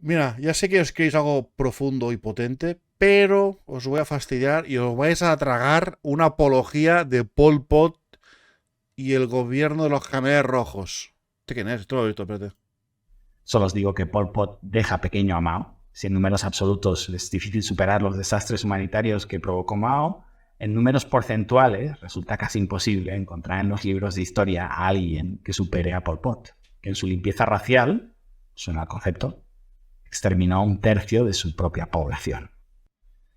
Mira, ya sé que os queréis algo profundo y potente, pero os voy a fastidiar y os vais a tragar una apología de Pol Pot y el gobierno de los Khmer rojos. ¿Este quién es? Esto lo he visto, espérate. Solo os digo que Pol Pot deja pequeño a Mao. Si en números absolutos es difícil superar los desastres humanitarios que provocó Mao, en números porcentuales resulta casi imposible encontrar en los libros de historia a alguien que supere a Pol Pot, que en su limpieza racial, suena al concepto, exterminó a un tercio de su propia población.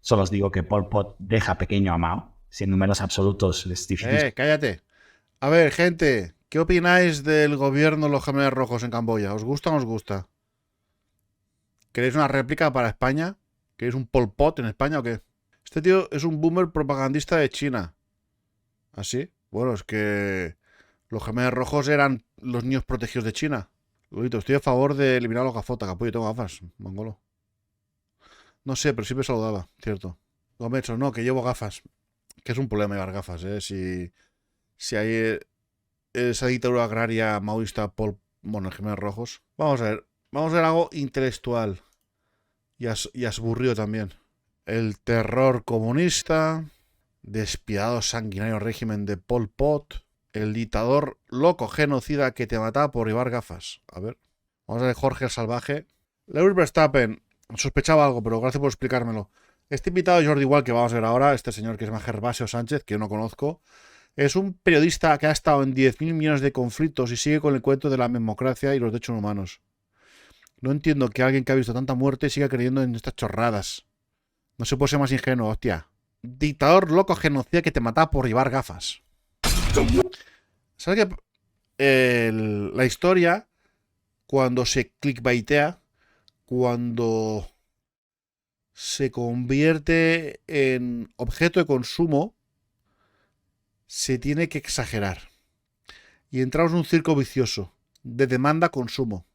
Solo os digo que Pol Pot deja pequeño a Mao. Si en números absolutos es difícil. Cállate. A ver, gente, ¿qué opináis del gobierno de los Khmer rojos en Camboya? ¿Os gusta o no os gusta? ¿Queréis una réplica para España? ¿Queréis un Pol Pot en España o qué? Este tío es un boomer propagandista de China. ¿Así? Bueno, es que los Khmer rojos eran los niños protegidos de China. Lolito, estoy a favor de eliminar los gafotas, capullo, tengo gafas, mongolo. No sé, pero siempre saludaba, cierto. Gómez, no, que llevo gafas. Que es un problema llevar gafas, ¿eh? Si hay esa dictadura agraria maoísta por, bueno, Jiménez Rojos. Vamos a ver algo intelectual y aburrido también. El terror comunista, despiadado sanguinario régimen de Pol Pot, el dictador loco genocida que te mataba por llevar gafas. A ver, vamos a ver Jorge el Salvaje. Lewis Verstappen, sospechaba algo, pero gracias por explicármelo. Este invitado Jordi Igual que vamos a ver ahora, este señor que es más Gervasio Sánchez, que yo no conozco, es un periodista que ha estado en 10.000 millones de conflictos y sigue con el cuento de la democracia y los derechos humanos. No entiendo que alguien que ha visto tanta muerte siga creyendo en estas chorradas. No se puede ser más ingenuo, hostia. Dictador loco genocida que te mataba por llevar gafas. ¿Sabes qué? La historia, cuando se clickbaitea, cuando se convierte en objeto de consumo, se tiene que exagerar. Y entramos en un circo vicioso de demanda-consumo.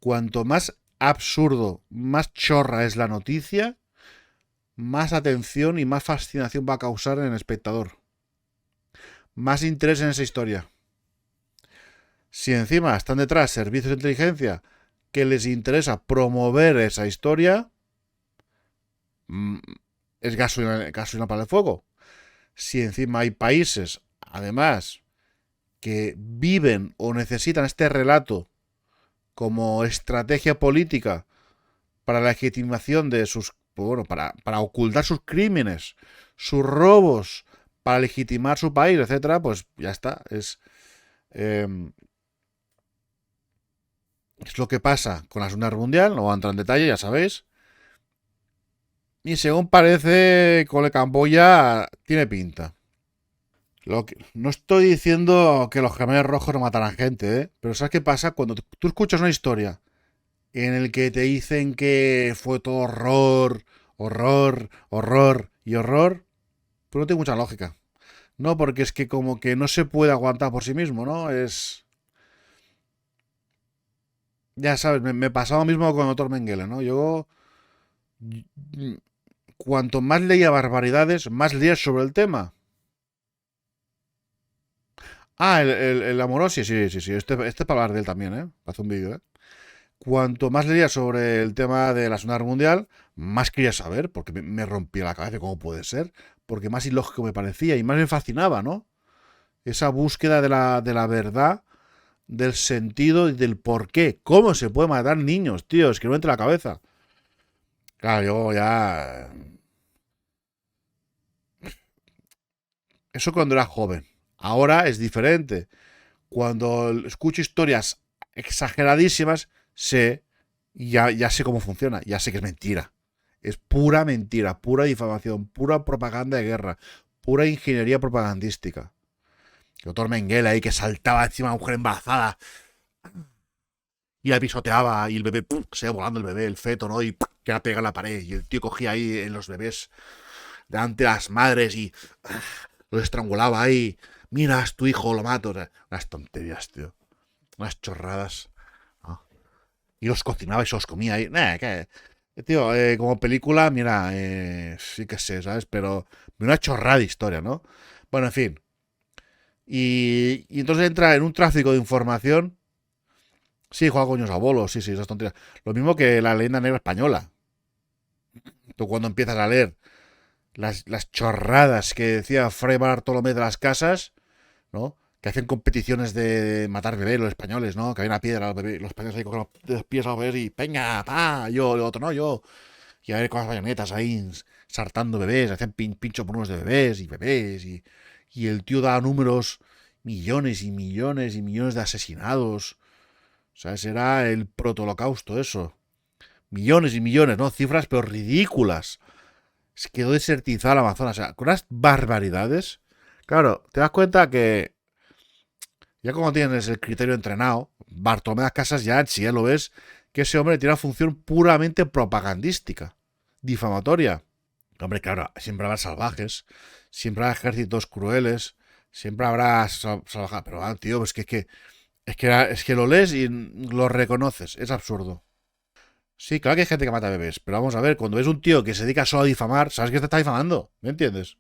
Cuanto más absurdo, más chorra es la noticia, más atención y más fascinación va a causar en el espectador. Más interés en esa historia. Si encima están detrás servicios de inteligencia que les interesa promover esa historia, es gasolina para el fuego. Si encima hay países, además, que viven o necesitan este relato como estrategia política para la legitimación de sus, bueno, para ocultar sus crímenes, sus robos, para legitimar su país, etcétera, pues ya está. Eh, es lo que pasa con la Segunda Guerra Mundial, no voy a entrar en detalle, ya sabéis. Y según parece, con el Camboya tiene pinta. No estoy diciendo que los gemelos rojos no matarán gente, ¿eh? Pero ¿sabes qué pasa? Cuando tú escuchas una historia en el que te dicen que fue todo horror, horror, horror y horror, pues no tiene mucha lógica. No, porque es que como que no se puede aguantar por sí mismo, ¿no? Ya sabes, me pasaba lo mismo con el doctor Mengele, ¿no? Yo, cuanto más leía barbaridades, más leía sobre el tema. Ah, el Amorosi, sí, sí, sí. Este para hablar de él también, ¿eh? Hace un vídeo, ¿eh? Cuanto más leía sobre el tema de la Segunda Guerra Mundial, más quería saber, porque me rompía la cabeza cómo puede ser, porque más ilógico me parecía y más me fascinaba, ¿no? Esa búsqueda de la verdad, del sentido y del por qué. ¿Cómo se puede matar niños, tío? Es que no entra en la cabeza. Claro, yo ya... Eso cuando era joven. Ahora es diferente. Cuando escucho historias exageradísimas, sé, ya sé cómo funciona, ya sé que es mentira. Es pura mentira, pura difamación, pura propaganda de guerra, pura ingeniería propagandística. El doctor Mengele ahí que saltaba encima de una mujer embarazada y la pisoteaba y el bebé, ¡pum!, se iba volando el bebé, el feto, ¿no? Y ¡pum!, que la pega en la pared. Y el tío cogía ahí en los bebés delante de las madres y los estrangulaba ahí. Miras, tu hijo lo mato. Unas tonterías, tío. Unas chorradas. ¿No? Y los cocinaba y se los comía ahí. ¿Qué? Tío, como película, mira, sí que sé, ¿sabes? Pero una chorrada de historia, ¿no? Bueno, en fin. Y entonces entra en un tráfico de información Sí, juega coños a bolos, sí, esas tonterías. Lo mismo que la leyenda negra española. Tú cuando empiezas a leer las chorradas que decía Fray Bartolomé de las Casas, ¿no? Que hacen competiciones de matar bebés los españoles, ¿no? Que hay una piedra al bebé, los españoles ahí cogen los pies a los bebés y venga, pa, yo, el otro no, yo. Y a ver con las bayonetas ahí sartando bebés, hacen pincho por unos de bebés, y el tío da números, millones y millones y millones de asesinados. O sea, ese era el proto-holocausto, eso. Millones y millones, ¿no? Cifras, pero ridículas. Se quedó desertizada el Amazonas. O sea, con unas barbaridades. Claro, te das cuenta que ya como tienes el criterio entrenado, Bartolomé de las Casas ya, si ya lo ves, que ese hombre tiene una función puramente propagandística, difamatoria. Hombre, claro, siempre habrá salvajes, siempre habrá ejércitos crueles, siempre habrá salvajes. Pero, tío, es que lo lees y lo reconoces. Es absurdo. Sí, claro que hay gente que mata bebés, pero vamos a ver, cuando ves un tío que se dedica solo a difamar, sabes que te está difamando, ¿me entiendes?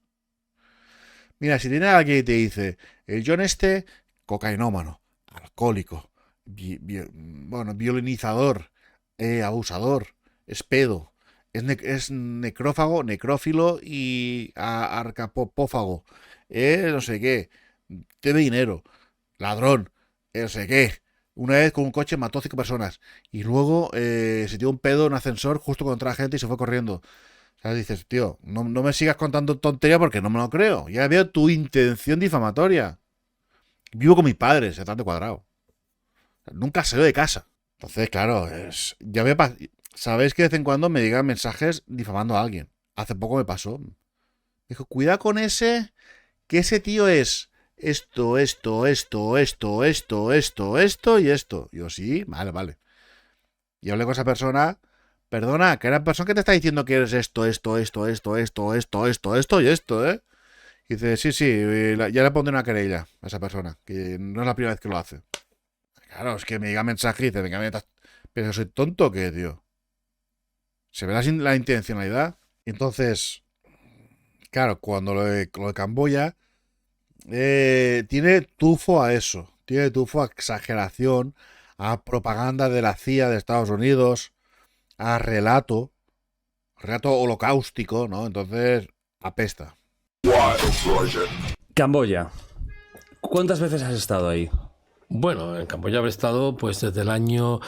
Mira, si tiene alguien que te dice, el John cocainómano, alcohólico, bueno, violinizador, abusador, espedo, es necrófago, necrófilo y arcapopófago, no sé qué, debe dinero, ladrón, no sé qué. Una vez con un coche mató 5 personas y luego se dio un pedo en un ascensor justo contra la gente y se fue corriendo. O sea, dices, tío, no me sigas contando tontería porque no me lo creo. Ya veo tu intención difamatoria. Vivo con mis padres, se trata de cuadrado. Nunca salgo de casa. Entonces, claro, sabéis que de vez en cuando me llegan mensajes difamando a alguien. Hace poco me pasó. Me dijo, cuidado con que ese tío es esto y esto. Y yo, sí, vale. Y hablé con esa persona. Perdona, que era persona que te está diciendo que eres esto y esto, ¿eh? Y dice, sí, ya le pondré una querella a esa persona, que no es la primera vez que lo hace. Claro, es que me llega mensaje y dice, venga, pero soy tonto, ¿qué, tío? Se ve la intencionalidad. Entonces, claro, cuando lo de Camboya, tiene tufo a eso, tiene tufo a exageración, a propaganda de la CIA de Estados Unidos, a relato holocáustico, ¿no? Entonces, apesta. Camboya. ¿Cuántas veces has estado ahí? Bueno, en Camboya habré estado pues desde el año...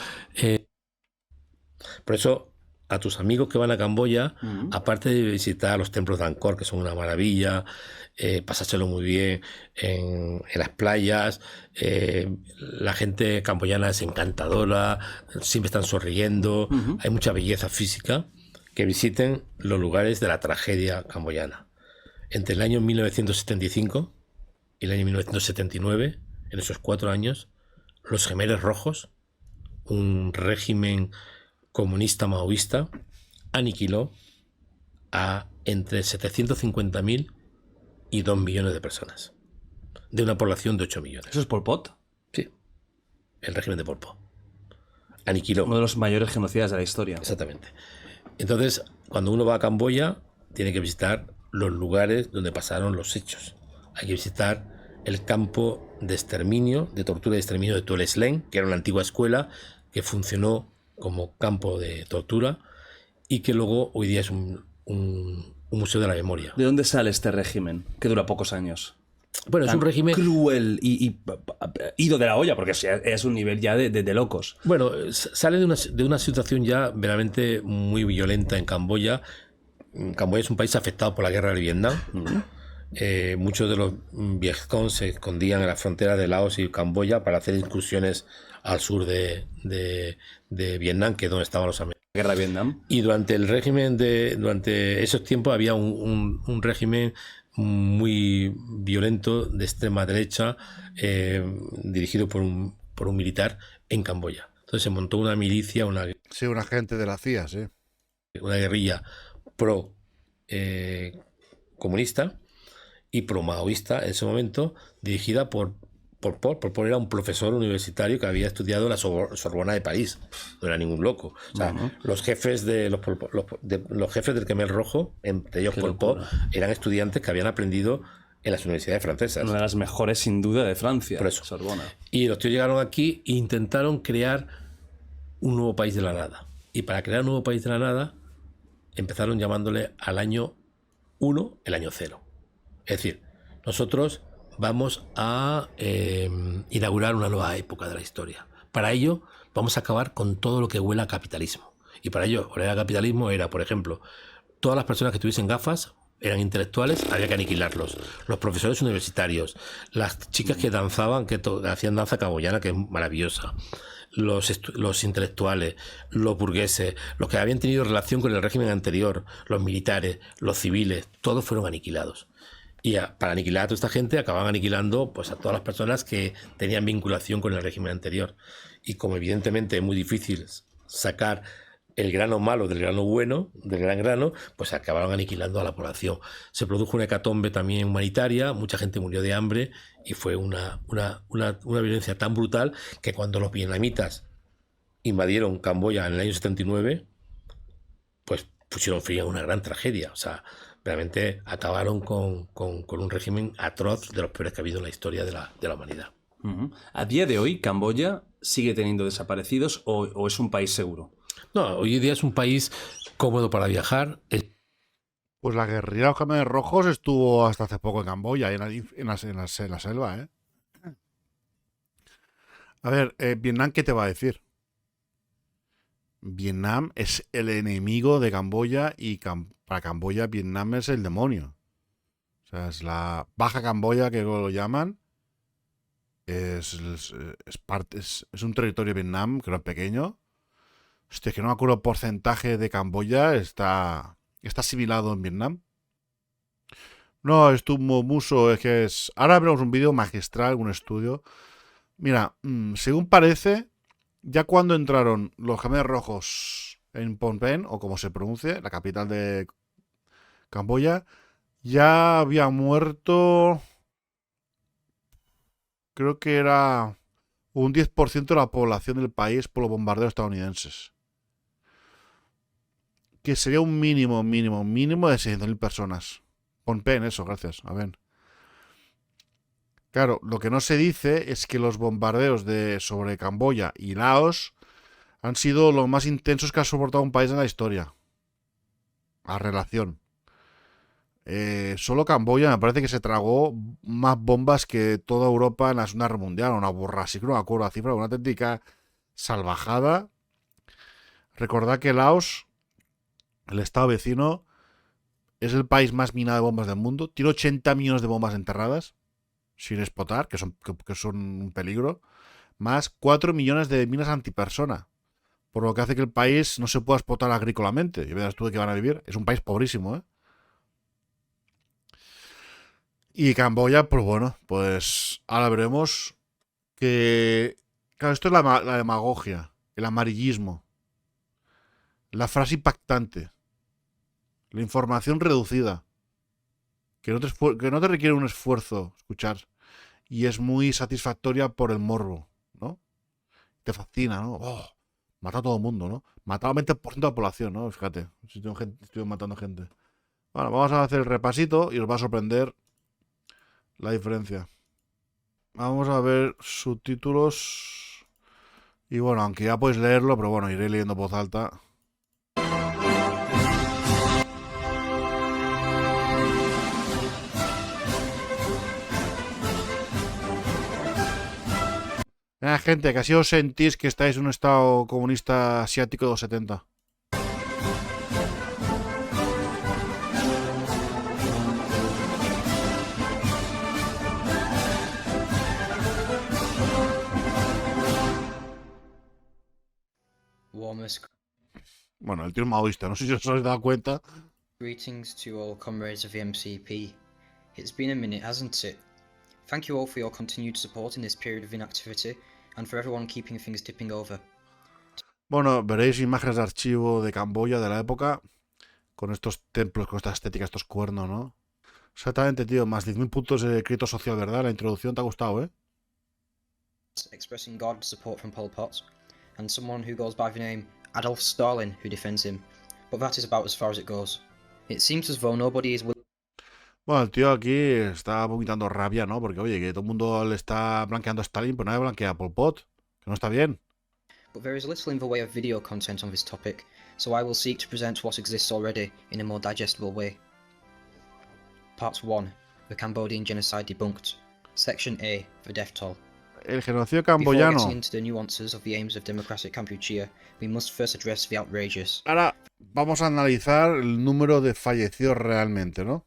Por eso, a tus amigos que van a Camboya, aparte de visitar los templos de Angkor, que son una maravilla, pasárselo muy bien en las playas, la gente camboyana es encantadora, siempre están sonriendo, hay mucha belleza física, que visiten los lugares de la tragedia camboyana. Entre el año 1975 y el año 1979, en esos 4 años, los Khmeres Rojos, un régimen comunista maoísta, aniquiló a entre 750.000 y 2 millones de personas, de una población de 8 millones. ¿Eso es Pol Pot? Sí, el régimen de Pol Pot. Aniquiló. Uno de los mayores genocidas de la historia. Exactamente. Entonces, cuando uno va a Camboya, tiene que visitar los lugares donde pasaron los hechos. Hay que visitar el campo de exterminio, de tortura y exterminio de Tuol Sleng, que era una antigua escuela que funcionó como campo de tortura y que luego hoy día es un museo de la memoria. ¿De dónde sale este régimen? Que dura pocos años. Bueno, es un régimen cruel y ido de la olla, porque es un nivel ya de locos. Bueno, sale de una situación ya verdaderamente muy violenta en Camboya. Camboya es un país afectado por la guerra de Vietnam. Muchos de los vietcongs se escondían en la frontera de Laos y Camboya para hacer incursiones al sur de Vietnam, que es donde estaban los americanos. Guerra de Vietnam. Y durante esos tiempos había un régimen muy violento de extrema derecha, dirigido por un militar en Camboya. Entonces se montó una milicia, Sí, un agente de la CIA, sí. Una guerrilla pro comunista y pro maoísta en ese momento, dirigida por Pol Pot era un profesor universitario que había estudiado en la Sorbona de París. No era ningún loco. O sea, los jefes los jefes del Khmer Rojo, entre ellos Pol Pot, eran estudiantes que habían aprendido en las universidades francesas. Una de las mejores, sin duda, de Francia. Por eso. Sorbona. Y los tíos llegaron aquí e intentaron crear un nuevo país de la nada. Y para crear un nuevo país de la nada, empezaron llamándole al año 1 el año 0. Es decir, nosotros vamos a inaugurar una nueva época de la historia. Para ello, vamos a acabar con todo lo que huela a capitalismo. Y para ello, oler a capitalismo era, por ejemplo, todas las personas que tuviesen gafas eran intelectuales, había que aniquilarlos. Los profesores universitarios, las chicas que danzaban, que hacían danza camboyana, que es maravillosa, los intelectuales, los burgueses, los que habían tenido relación con el régimen anterior, los militares, los civiles, todos fueron aniquilados. Y para aniquilar a toda esta gente acababan aniquilando pues, a todas las personas que tenían vinculación con el régimen anterior. Y como evidentemente es muy difícil sacar el grano malo del grano bueno, del gran grano, pues acabaron aniquilando a la población. Se produjo una hecatombe también humanitaria, mucha gente murió de hambre y fue una violencia tan brutal que cuando los vietnamitas invadieron Camboya en el año 79, pues pusieron fin a una gran tragedia. O sea, realmente acabaron con un régimen atroz de los peores que ha habido en la historia de la humanidad. Uh-huh. A día de hoy, ¿Camboya sigue teniendo desaparecidos o es un país seguro? No, hoy en día es un país cómodo para viajar. Pues la guerrilla de los Khmer Rojos estuvo hasta hace poco en Camboya, en la selva, ¿eh? A ver, Vietnam, ¿qué te va a decir? Vietnam es el enemigo de Camboya y para Camboya Vietnam es el demonio. O sea, es la Baja Camboya que lo llaman. Es un territorio de Vietnam, que no es pequeño. Hostia, que no me acuerdo el porcentaje de Camboya está asimilado en Vietnam. No, estuvo muso, es que es... Ahora veremos un vídeo magistral, un estudio. Mira, según parece, ya cuando entraron los Khmer Rojos en Phnom Penh, o como se pronuncie, la capital de Camboya, ya había muerto... Creo que era un 10% de la población del país por los bombardeos estadounidenses. Que sería un mínimo de 600.000 personas. Phnom Penh, eso, gracias. A ver. Claro, lo que no se dice es que los bombardeos sobre Camboya y Laos han sido los más intensos que ha soportado un país en la historia. A relación. Solo Camboya me parece que se tragó más bombas que toda Europa en la Segunda Guerra Mundial. Una borra así, que no me acuerdo la cifra, una auténtica salvajada. Recordad que Laos, el estado vecino, es el país más minado de bombas del mundo. Tiene 80 millones de bombas enterradas sin explotar, que son un peligro. Más 4 millones de minas antipersona. Por lo que hace que el país no se pueda explotar agrícolamente. Y verás tú de qué van a vivir. Es un país pobrísimo, ¿eh? Y Camboya, pues bueno, pues ahora veremos que... Claro, esto es la demagogia, el amarillismo, la frase impactante, la información reducida, que no te requiere un esfuerzo escuchar y es muy satisfactoria por el morbo, ¿no? Te fascina, ¿no? Oh, mata a todo el mundo, ¿no? Mata al 20% de la población, ¿no? Fíjate, estoy matando gente. Bueno, vamos a hacer el repasito y os va a sorprender la diferencia. Vamos a ver subtítulos. Y bueno, aunque ya podéis leerlo, pero bueno, iré leyendo en voz alta. Gente, que así os sentís que estáis en un estado comunista asiático de los 70. Bueno, el tío es maoísta, no sé si os habéis dado cuenta. Greetings to all comrades of the MCP. It's been a minute, hasn't it? Thank you all for your continued support in this period of inactivity, and for everyone keeping things tipping over. Bueno, veréis imágenes de archivo de Camboya de la época, con estos templos, con esta estética, estos cuernos, ¿no? Exactamente, tío, más 10.000 puntos de crédito social, ¿verdad? La introducción te ha gustado, ¿eh? Expressing God's support from Pol Pot, and someone who goes by the name Adolf Stalin who defends him, but that is about as far as it goes. It seems as though nobody is willing. Bueno, el tío aquí está vomitando rabia, ¿no? Porque, oye, que todo el mundo le está blanqueando a Stalin, pero nadie blanquea a Pol Pot, que no está bien. But there is little in the way of video content on this topic, so I will seek to present what exists already in a more digestible way. Part 1. The Cambodian Genocide Debunked. Section A. The Death Toll. El genocidio Before getting camboyano. into the nuances of the aims of democratic Kampuchea, we must first address the outrageous. Ahora vamos a analizar el número de fallecidos realmente, ¿no?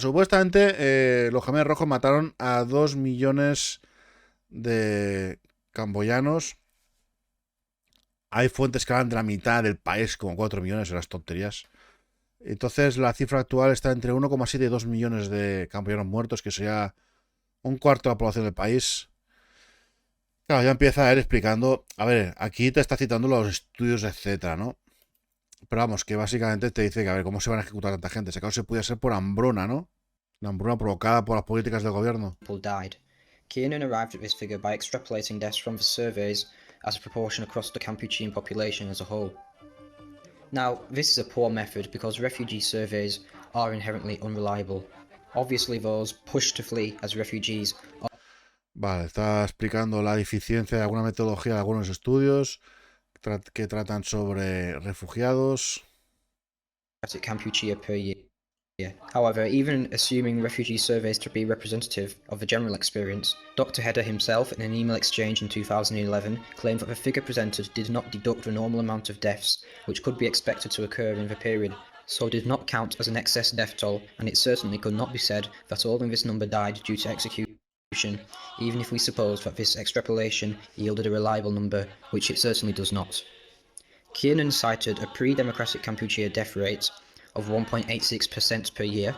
Supuestamente los Khmer Rojos mataron a 2 millones de camboyanos. Hay fuentes que hablan de la mitad del país, como 4 millones, las tonterías. Entonces la cifra actual está entre 1,7 y 2 millones de camboyanos muertos, que sería un cuarto de la población del país. Claro, ya empieza a ir explicando. A ver, aquí te está citando los estudios, etcétera, ¿no? Pero vamos, que básicamente te dice que a ver, ¿cómo se van a ejecutar tanta gente? Ese caso se puede ser por hambruna, ¿no? La hambruna provocada por las políticas del gobierno. People died. Kiernan arrived at this figure by extrapolating deaths from the surveys as a proportion across the Kampuchean population as a whole. Now, this is a poor method because refugee surveys are inherently unreliable. Obviously, those pushed to flee as refugees are Vale, está explicando la deficiencia de alguna metodología de algunos estudios que tratan sobre refugiados. at Kampuchea per year. However, even assuming refugee surveys to be representative of the general experience, Dr. Heder himself, in an email exchange in 2011, claimed that the figure presented did not deduct the normal amount of deaths which could be expected to occur in the period, so did not count as an excess death toll, and it certainly could not be said that all in this number died due to execution, even if we suppose that this extrapolation yielded a reliable number, which it certainly does not. Kiernan cited a pre-democratic Kampuchea death rate of 1.86% per year.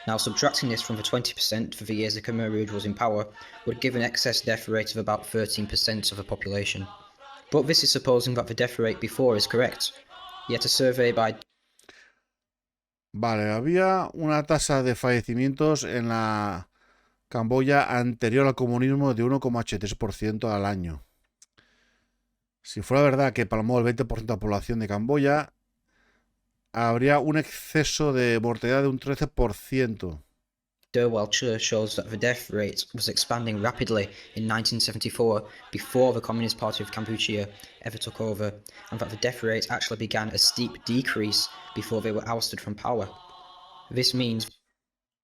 Now, subtracting this from the 20% for the years the Khmer Rouge was in power would give an excess death rate of about 13% of the population. But this is supposing that the death rate before is correct. Yet a survey by Vale, había una tasa de fallecimientos en la Camboya anterior al comunismo de 1,83% al año. Si fuera verdad que palmó el 20% de la población de Camboya, habría un exceso de mortalidad de un 13%. Derwell shows that the death rate was expanding rapidly in 1974 before the Communist Party of Kampuchea ever took over, and that the death rate actually began a steep decrease before they were ousted from power. This means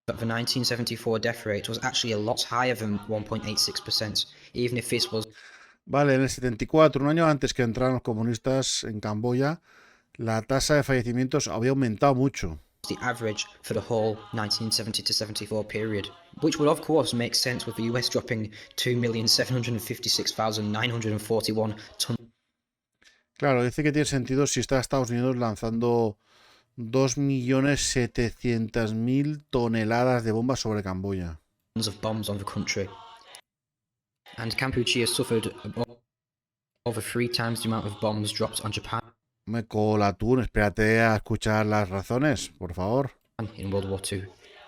that the 1974 death rate was actually a lot higher than 1.86%, even if this was Vale, en el 74, un año antes que entraran los comunistas en Camboya, la tasa de fallecimientos había aumentado mucho. the average for the whole 1970 to 74 period, which would of course make sense with the US dropping 2,756,941 tons Claro, dice que tiene sentido si está Estados Unidos lanzando 2.700.000 toneladas de bombas sobre Camboya. of bombs on the country. And Kampuchea suffered over 3 times the amount of bombs dropped on Japan Me cola tú, espérate a escuchar las razones, por favor. in World War II.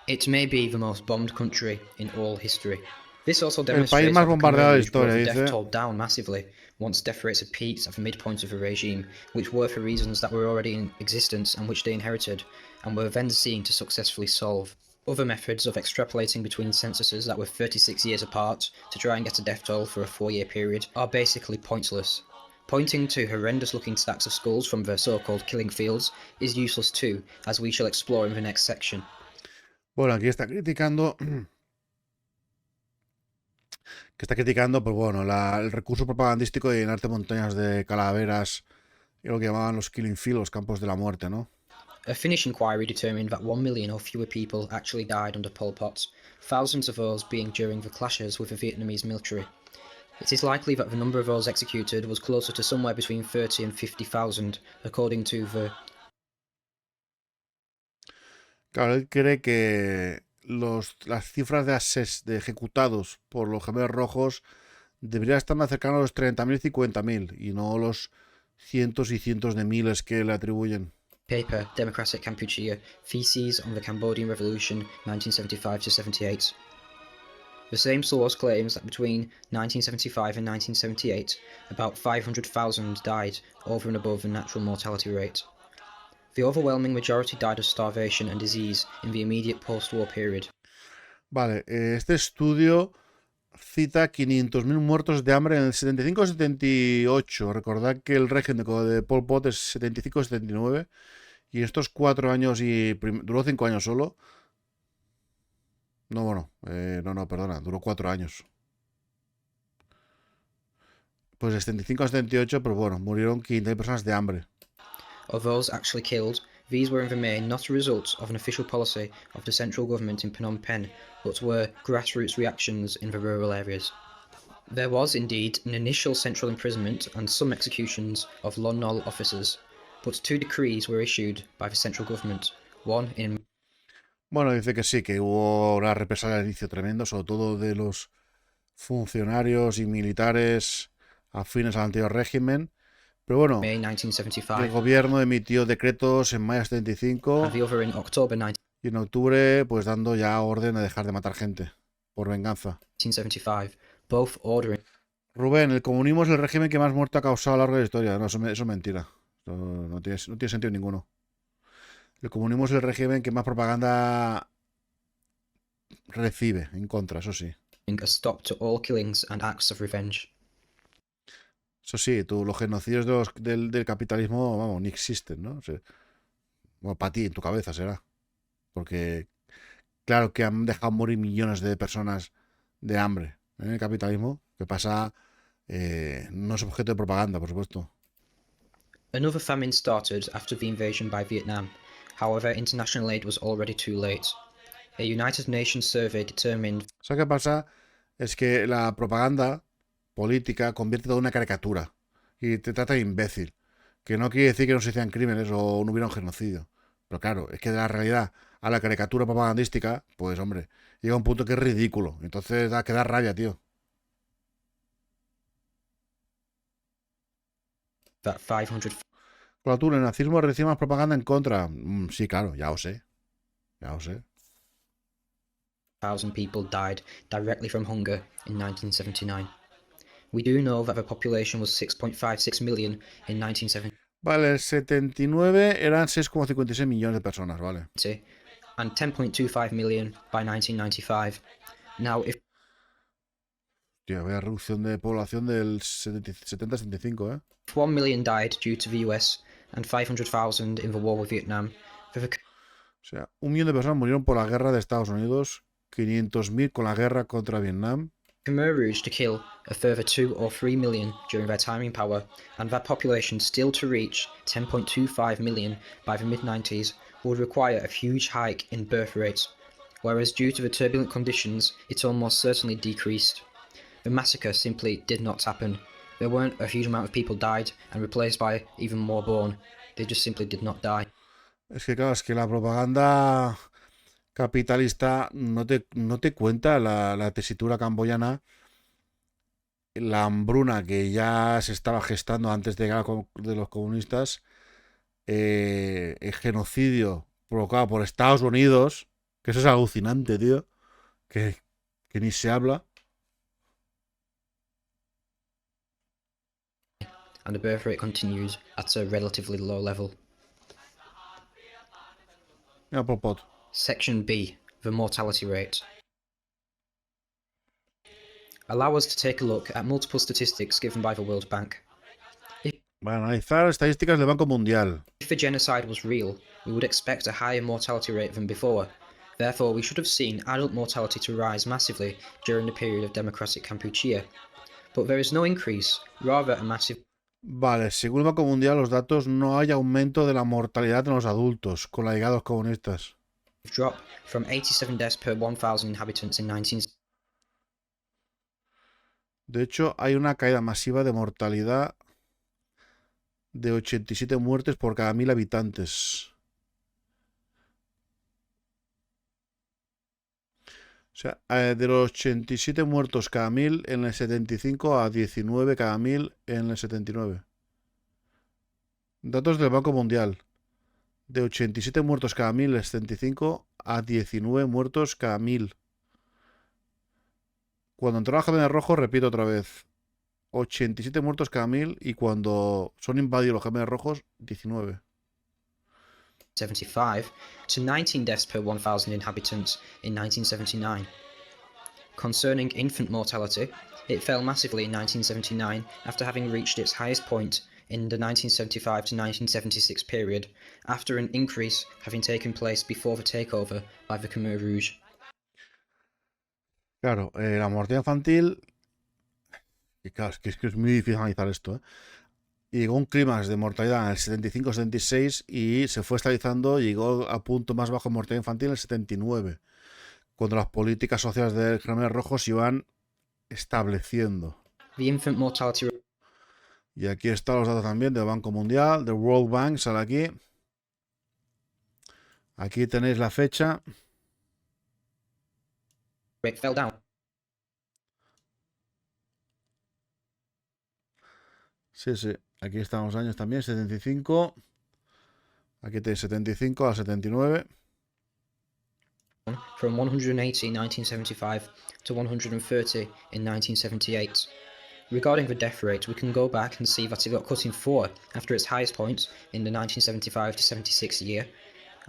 It may be the most bombed country in all history. This also El demonstrates país más that the bombardeado de la Khmer Rouge brought historia, the death dice. toll down massively once death rates had peaked at the midpoint of the regime, which were for reasons that were already in existence and which they inherited, and were then seen to successfully solve. Other methods of extrapolating between censuses that were 36 years apart to try and get a death toll for a 4-year period are basically pointless. Pointing to horrendous-looking stacks of skulls from the so-called killing fields is useless too, as we shall explore in the next section. Bueno, aquí está criticando. Pues bueno, el recurso propagandístico de llenarte montañas de calaveras y lo que llamaban los killing fields, los campos de la muerte, ¿no? A Finnish inquiry determined that 1 million or fewer people actually died under Pol Pot, thousands of those being during the clashes with the Vietnamese military. It is likely that the number of those executed was closer to somewhere between 30 and 50,000, according to the... Claro, él cree que las cifras de ejecutados por los Khmer Rojos deberían estar más cercanos a los 30.000 y 50.000 y no los cientos y cientos de miles que le atribuyen. paper Democratic Kampuchea, Theses on the Cambodian Revolution 1975-78. The same source claims that between 1975 and 1978, about 500,000 died over and above the natural mortality rate. The overwhelming majority died of starvation and disease in the immediate post-war period. Vale, este estudio cita 500.000 muertos de hambre en el 75-78. Recordad que el régimen de Pol Pot es 75-79 y estos 4 años duró 5 años solo. No, bueno, no, perdona, duró 4 años. Pues de 75 a 78, pero bueno, murieron 500.000 personas de hambre. Of those actually killed, these were in the main not a result of an official policy of the central government in Phnom Penh, but were grassroots reactions in the rural areas. There was indeed an initial central imprisonment and some executions of Lon Nol officers, but 2 decrees were issued by the central government, one in... Bueno, dice que sí, que hubo una represalia al inicio tremendo, sobre todo de los funcionarios y militares afines al anterior régimen. Pero bueno, May el 1975, gobierno emitió decretos en mayo de 75 and the other in October y en octubre, pues dando ya orden de dejar de matar gente por venganza. 1975, both ordering Rubén, el comunismo es el régimen que más muerte ha causado a lo largo de la historia. No, eso es mentira. No tiene sentido ninguno. El comunismo es el régimen que más propaganda recibe en contra, eso sí. a stop to all killings and acts of revenge. Eso sí, los genocidios del capitalismo, vamos, ni existen, ¿no? O sea, bueno, para ti, en tu cabeza será. Porque, claro que han dejado morir millones de personas de hambre en el capitalismo. Que pasa, no es objeto de propaganda, por supuesto. Another famine started after the invasion by Vietnam. However, international aid was already too late. A United Nations survey determined ¿Sabes qué pasa? Es que la propaganda política convierte toda una caricatura y te trata de imbécil. Que no quiere decir que no se hicieran crímenes o no hubiera un genocidio. Pero claro, es que de la realidad a la caricatura propagandística, pues hombre, llega un punto que es ridículo. Entonces da que da rabia, tío. that 500,000 Claro, tú, el nazismo recibe más propaganda en contra. Sí, claro, ya lo sé. Ya lo sé. people died directly from hunger in 1979. We do know that the population was 6.56 million in 1970 Vale, el 79 eran 6,56 millones de personas, vale. and 10.25 million by 1995. Now, if Tío, vaya reducción de población del 70-75, ¿eh? 1 million died due to the US and 500,000 in the war with Vietnam, the O sea, 1 millón de personas murieron por la guerra de Estados Unidos, 500.000 con la guerra contra Vietnam. Khmer Rouge to kill a further 2 or 3 million during their time in power, and that population still to reach 10.25 million by the mid-90s would require a huge hike in birth rates, whereas due to the turbulent conditions, it almost certainly decreased. The massacre simply did not happen. There weren't a huge amount of people died and replaced by even more born. They just simply did not die. Es que claro, es que la propaganda capitalista no te cuenta la tesitura camboyana, la hambruna que ya se estaba gestando antes de llegar de los comunistas, el genocidio provocado por Estados Unidos, que eso es alucinante, tío, que ni se habla. And the birth rate continues at a relatively low level. Mira, Pol Pot. Section B, the mortality rate. Allow us to take a look at multiple statistics given by the World Bank. Para analizar estadísticas del Banco Mundial. If the genocide was real, we would expect a higher mortality rate than before. Therefore, we should have seen adult mortality to rise massively during the period of democratic Kampuchea. But there is no increase, rather a massive Vale, según el Banco Mundial, los datos no hay aumento de la mortalidad en los adultos con la llegada de los comunistas. drop from 87 deaths per 1,000 inhabitants in 19... De hecho, hay una caída masiva de mortalidad de 87 muertes por cada 1.000 habitantes. O sea, de los 87 muertos cada 1.000 en el 75 a 19 cada 1.000 en el 79. Datos del Banco Mundial. De 87 muertos cada 1.000 en el 75 a 19 muertos cada 1.000. Cuando entró la Khmer Rojo, repito otra vez, 87 muertos cada 1.000 y cuando son invadidos los Khmer Rojos, 19. 1975 to 19 deaths per 1,000 inhabitants in 1979. Concerning infant mortality, it fell massively in 1979 after having reached its highest point in the 1975 to 1976 period, after an increase having taken place before the takeover by the Khmer Rouge. Claro, la mortalidad infantil, y claro, es que es muy difícil analizar esto, ¿eh? Y llegó un clímax de mortalidad en el 75-76 y se fue estabilizando, llegó a punto más bajo de mortalidad infantil en el 79, cuando las políticas sociales del Khmer Rojo se iban estableciendo. The infant mortality Y aquí están los datos también del Banco Mundial, del World Bank, sale aquí. Aquí tenéis la fecha. rate fell down Sí, sí. Aquí están los años también, 75. Aquí tenéis 75 al 79. from 180 in 1975 to 130 in 1978. Regarding the death rate, we can go back and see that it got cut in 4 after its highest point in the 1975 to 76 year,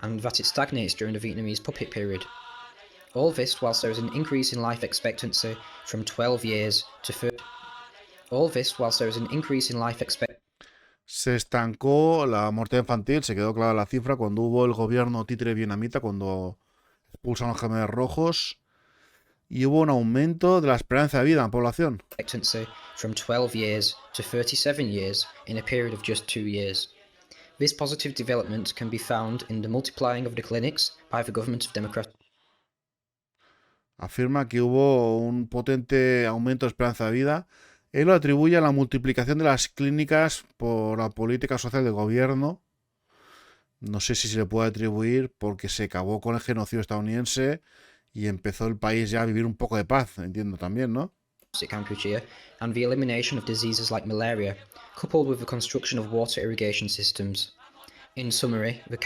and that it stagnates during the Vietnamese puppet period. All this whilst there is an increase in life expectancy from 12 years to 30. All this whilst there is an increase in life expectancy. Se estancó la mortalidad infantil, se quedó clara la cifra cuando hubo el gobierno títere vietnamita, cuando expulsaron a los Khmer Rojos, y hubo un aumento de la esperanza de vida en la población. Expectancy from 12 years to 37 years in a period of just 2 years. This positive development can be found in the multiplying of the clinics by the government of Democratic. Afirma que hubo un potente aumento de esperanza de vida. Él lo atribuye a la multiplicación de las clínicas por la política social del gobierno. No sé si se le puede atribuir porque se acabó con el genocidio estadounidense y empezó el país ya a vivir un poco de paz, entiendo también, ¿no? Kampuchea, and the elimination of diseases like malaria, coupled with the construction of water irrigation systems. In summary, the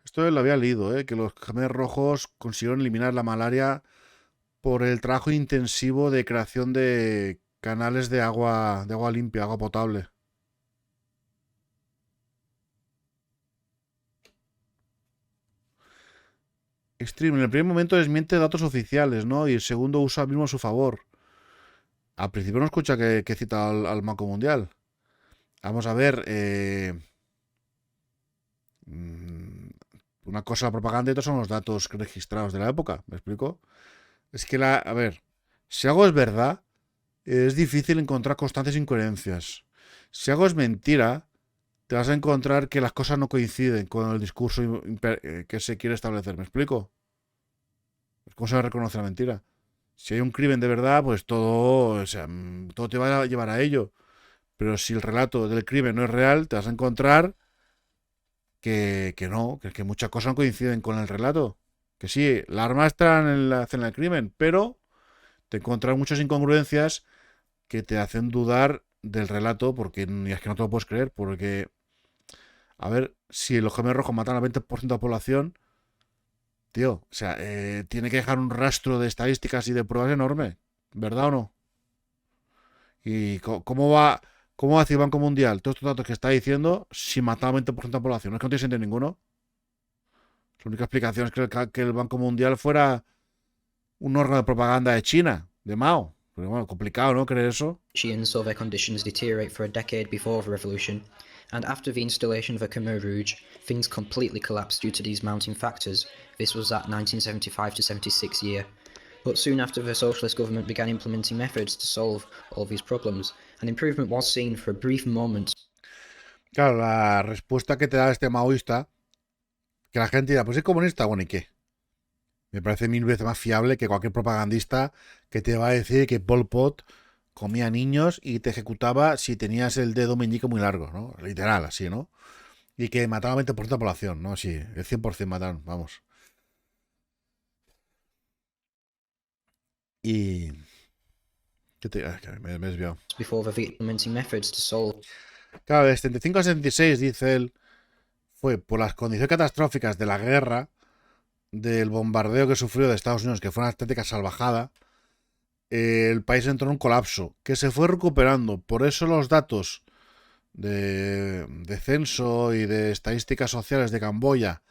Esto lo había leído, que los Khmer Rojos consiguieron eliminar la malaria por el trabajo intensivo de creación de canales de agua limpia, agua potable. Stream en el primer momento desmiente datos oficiales, ¿no? Y el segundo usa el mismo a su favor. Al principio no escucha que cita al Banco Mundial. Vamos a ver. Una cosa la propaganda y otros son los datos registrados de la época. ¿Me explico? Es que a ver, si algo es verdad, es difícil encontrar constantes incoherencias. Si algo es mentira, te vas a encontrar que las cosas no coinciden con el discurso que se quiere establecer. ¿Me explico? ¿Cómo se va a reconocer la mentira? Si hay un crimen de verdad, pues todo te va a llevar a ello. Pero si el relato del crimen no es real, te vas a encontrar que muchas cosas no coinciden con el relato. Que sí, la arma está en la escena del crimen, pero te encuentras muchas incongruencias que te hacen dudar del relato, porque es que no te lo puedes creer, porque, a ver, si los Khmer Rojos matan al 20% de la población, tío, o sea, tiene que dejar un rastro de estadísticas y de pruebas enorme, ¿verdad o no? ¿Y cómo va a decir Banco Mundial todos estos datos que está diciendo si mataba al 20% de la población? No es que no tiene sentido ninguno. La única explicación es que el Banco Mundial fuera un órgano de propaganda de China, de Mao. Pero bueno, complicado, ¿no? Creer eso. Saw their conditions deteriorate for a decade before the revolution, and after the installation of the Khmer Rouge, things completely collapsed due to these mounting factors. This was that 1975 to 76 year. But soon after, the socialist government began implementing methods to solve all these problems, and improvement was seen for a brief moment. Claro, la respuesta que te da este maoísta, que la gente dirá, pues es comunista, bueno, ¿y qué? Me parece 1000 veces más fiable que cualquier propagandista que te va a decir que Pol Pot comía niños y te ejecutaba si tenías el dedo meñique muy largo, ¿no? Literal, así, ¿no? Y que mataba 20% de la población, ¿no? Sí, el 100% mataron, vamos. Y... me he desviado. Before the implementing methods to solve. Claro, de 75 a 76, dice él, fue por las condiciones catastróficas de la guerra, del bombardeo que sufrió de Estados Unidos, que fue una estética salvajada, el país entró en un colapso, que se fue recuperando. Por eso los datos de censo y de estadísticas sociales de Camboya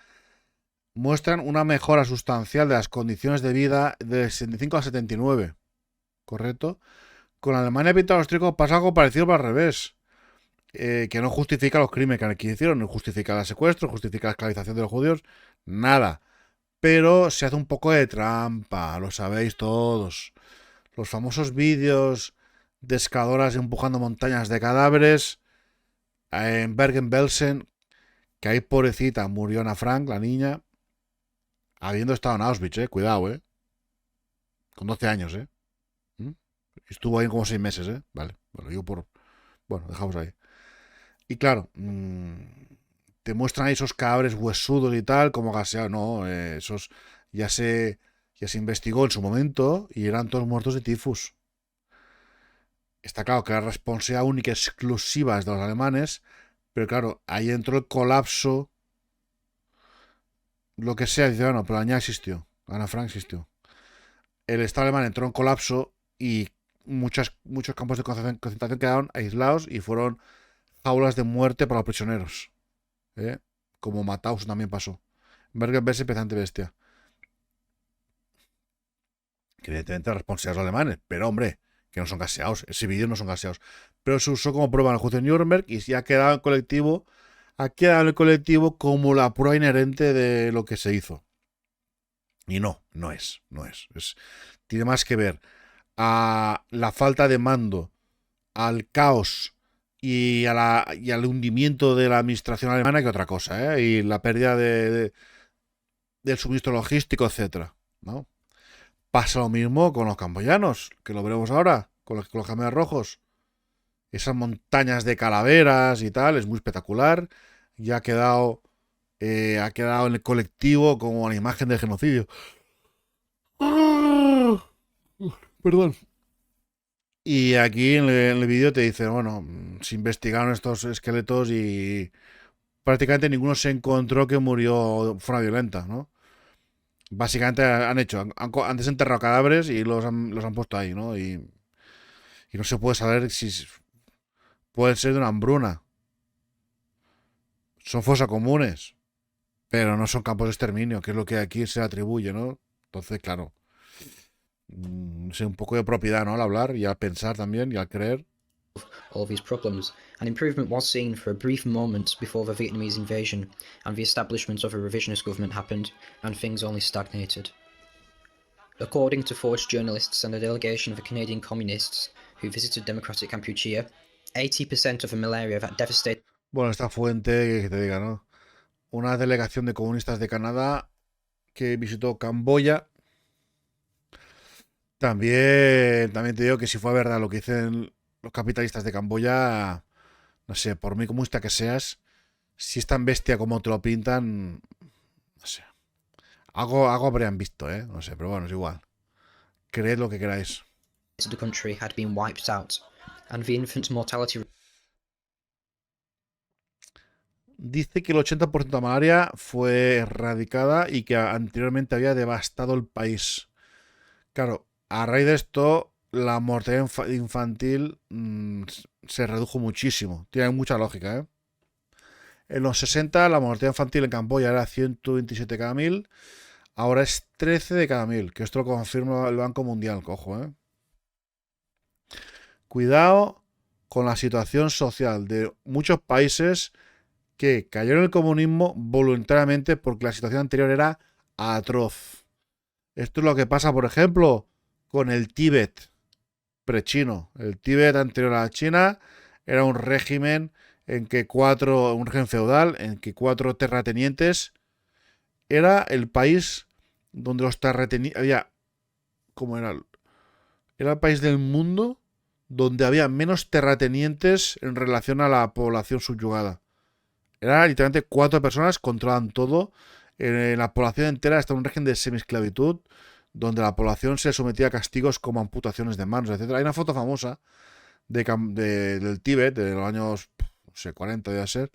muestran una mejora sustancial de las condiciones de vida del 65 al 79, ¿correcto? Con Alemania pintada austríaco pasa algo parecido pero al revés. Que no justifica los crímenes que hicieron, no justifica el secuestro, justifica la esclavización de los judíos, nada. Pero se hace un poco de trampa, lo sabéis todos. Los famosos vídeos de escaladoras empujando montañas de cadáveres en Bergen-Belsen, que ahí pobrecita murió Ana Frank, la niña, habiendo estado en Auschwitz, cuidado, con 12 años, ¿Mm? Estuvo ahí como 6 meses, vale, bueno, digo por... Bueno, dejamos ahí. Y claro, te muestran ahí esos cadáveres huesudos y tal, como gaseados. No, esos ya se investigó en su momento y eran todos muertos de tifus. Está claro que la responsabilidad única y exclusiva es de los alemanes, pero claro, ahí entró el colapso. Lo que sea, dice, bueno, pero Ana existió. Ana Frank existió. El Estado alemán entró en colapso y muchos campos de concentración quedaron aislados y fueron jaulas de muerte para los prisioneros. Como Mauthausen también pasó. Bergen-Belsen pesante bestia. Que evidentemente la responsabilidad de los alemanes, pero hombre, que no son gaseados. Ese vídeo no son gaseados. Pero se usó como prueba en el juicio de Nuremberg y ya ha quedado en colectivo. Ha quedado en el colectivo como la prueba inherente de lo que se hizo. Y no es. Tiene más que ver a la falta de mando, al caos y al hundimiento de la administración alemana que otra cosa, y la pérdida del suministro logístico, etcétera, ¿no? Pasa lo mismo con los camboyanos, que lo veremos ahora, con los Khmer rojos. Esas montañas de calaveras y tal, es muy espectacular. Ya ha quedado en el colectivo como una imagen del genocidio. Perdón. Y aquí en el vídeo te dicen, bueno, se investigaron estos esqueletos y prácticamente ninguno se encontró que murió de forma violenta, ¿no? Básicamente han desenterrado cadáveres y los han puesto ahí, ¿no? Y no se puede saber si pueden ser de una hambruna. Son fosas comunes, pero no son campos de exterminio, que es lo que aquí se atribuye, ¿no? Entonces, claro, un poco de propiedad, ¿no? Al hablar y al pensar también y al creer. All these problems. An improvement was seen for a brief moment before the Vietnamese invasion, and the establishment of a revisionist government happened, and things only stagnated. According to forged journalists and a delegation of the Canadian communists who visited Democratic Kampuchea, 80% of the malaria that devastated... Bueno, esta fuente, que te diga, ¿no? Una delegación de comunistas de Canadá que visitó Camboya. También te digo que si fue verdad lo que dicen los capitalistas de Camboya, no sé, por muy comunista que seas, si es tan bestia como te lo pintan, no sé. Algo habrían visto, no sé, pero bueno, es igual. Creed lo que queráis. The country had been wiped out, and the infant mortality... Dice que el 80% de malaria fue erradicada y que anteriormente había devastado el país. Claro, a raíz de esto, la mortalidad infantil se redujo muchísimo. Tiene mucha lógica, En los 60, la mortalidad infantil en Camboya era 127 cada 1000. Ahora es 13 de cada 1000, que esto lo confirma el Banco Mundial, cojo, Cuidado con la situación social de muchos países que cayeron en el comunismo voluntariamente porque la situación anterior era atroz. Esto es lo que pasa, por ejemplo, con el Tíbet prechino. El Tíbet anterior a China era un régimen un régimen feudal, en que 4 terratenientes era el país donde los terratenientes había, ¿cómo era? Era el país del mundo donde había menos terratenientes en relación a la población subyugada. Era literalmente 4 personas controlaban todo. En la población entera está un régimen de semiesclavitud donde la población se sometía a castigos como amputaciones de manos, etc. Hay una foto famosa del Tíbet de los años, no sé, 40 debe ser,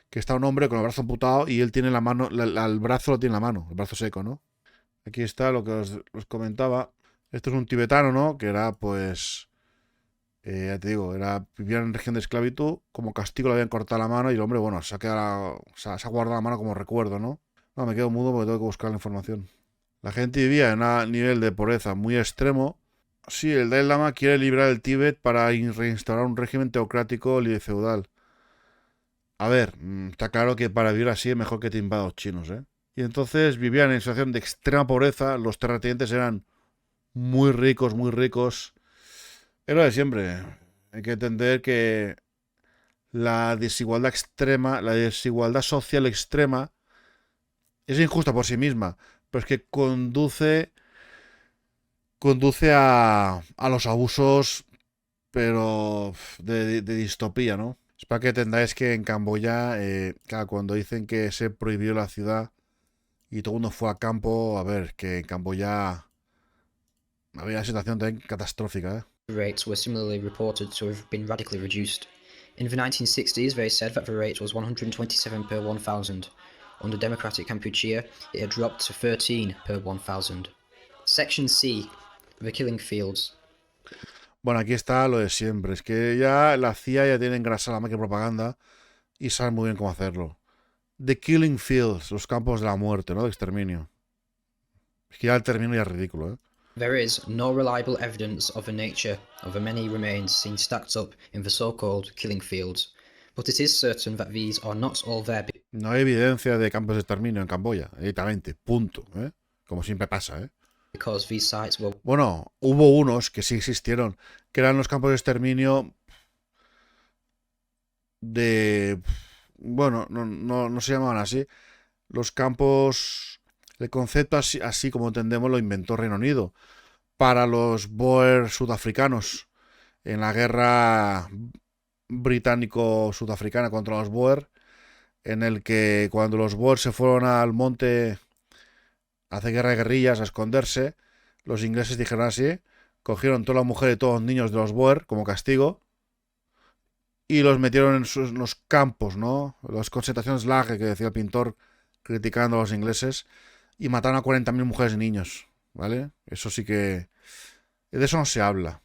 que está un hombre con el brazo amputado y él tiene la mano, el brazo lo tiene en la mano, el brazo seco, ¿no? Aquí está lo que os comentaba. Esto es un tibetano, ¿no? Que era, pues, Ya te digo, vivían en régimen de esclavitud, como castigo le habían cortado la mano y el hombre, bueno, se ha guardado la mano como recuerdo, ¿no? No, me quedo mudo porque tengo que buscar la información. La gente vivía en un nivel de pobreza muy extremo. Sí, el Dalai Lama quiere liberar el Tíbet para reinstaurar un régimen teocrático y feudal. A ver, está claro que para vivir así es mejor que te invadan los chinos, ¿eh? Y entonces vivían en situación de extrema pobreza, los terratenientes eran muy ricos, muy ricos. Es lo de siempre. Hay que entender que la desigualdad extrema, la desigualdad social extrema, es injusta por sí misma, pero es que conduce a los abusos, pero de distopía, ¿no? Es para que entendáis que en Camboya, claro, cuando dicen que se prohibió la ciudad y todo el mundo fue a campo, a ver, que en Camboya había una situación también catastrófica, ¿eh? Rates were similarly reported to have been radically reduced. In the 1960s, they said that the rate was 127 per 1,000. Under Democratic Kampuchea, it had dropped to 13 per 1,000. Section C, the killing fields. Bueno, aquí está lo de siempre. Es que ya la CIA ya tiene engrasada la máquina de propaganda y sabe muy bien cómo hacerlo. The Killing Fields, los campos de la muerte, ¿no? De exterminio. Es que ya el término ya es ridículo, ¿eh? There is no reliable evidence of the nature of the many remains seen stacked up in the so-called killing fields, but it is certain that these are not all there No hay evidencia de campos de exterminio en Camboya, directamente, punto, ¿eh? Como siempre pasa, ¿eh? because these sites were Bueno, hubo unos que sí existieron, que eran los campos de exterminio de... Bueno, no se llamaban así. Los campos... El concepto así como entendemos lo inventó Reino Unido para los Boer sudafricanos en la guerra británico-sudafricana contra los Boer, en el que cuando los Boer se fueron al monte a hacer guerra de guerrillas, a esconderse, los ingleses dijeron así, cogieron toda la mujer y todos los niños de los Boer como castigo y los metieron en los campos, ¿no? Las concentraciones Lager, que decía el pintor criticando a los ingleses, y mataron a 40.000 mujeres y niños, ¿vale? Eso sí que... De eso no se habla.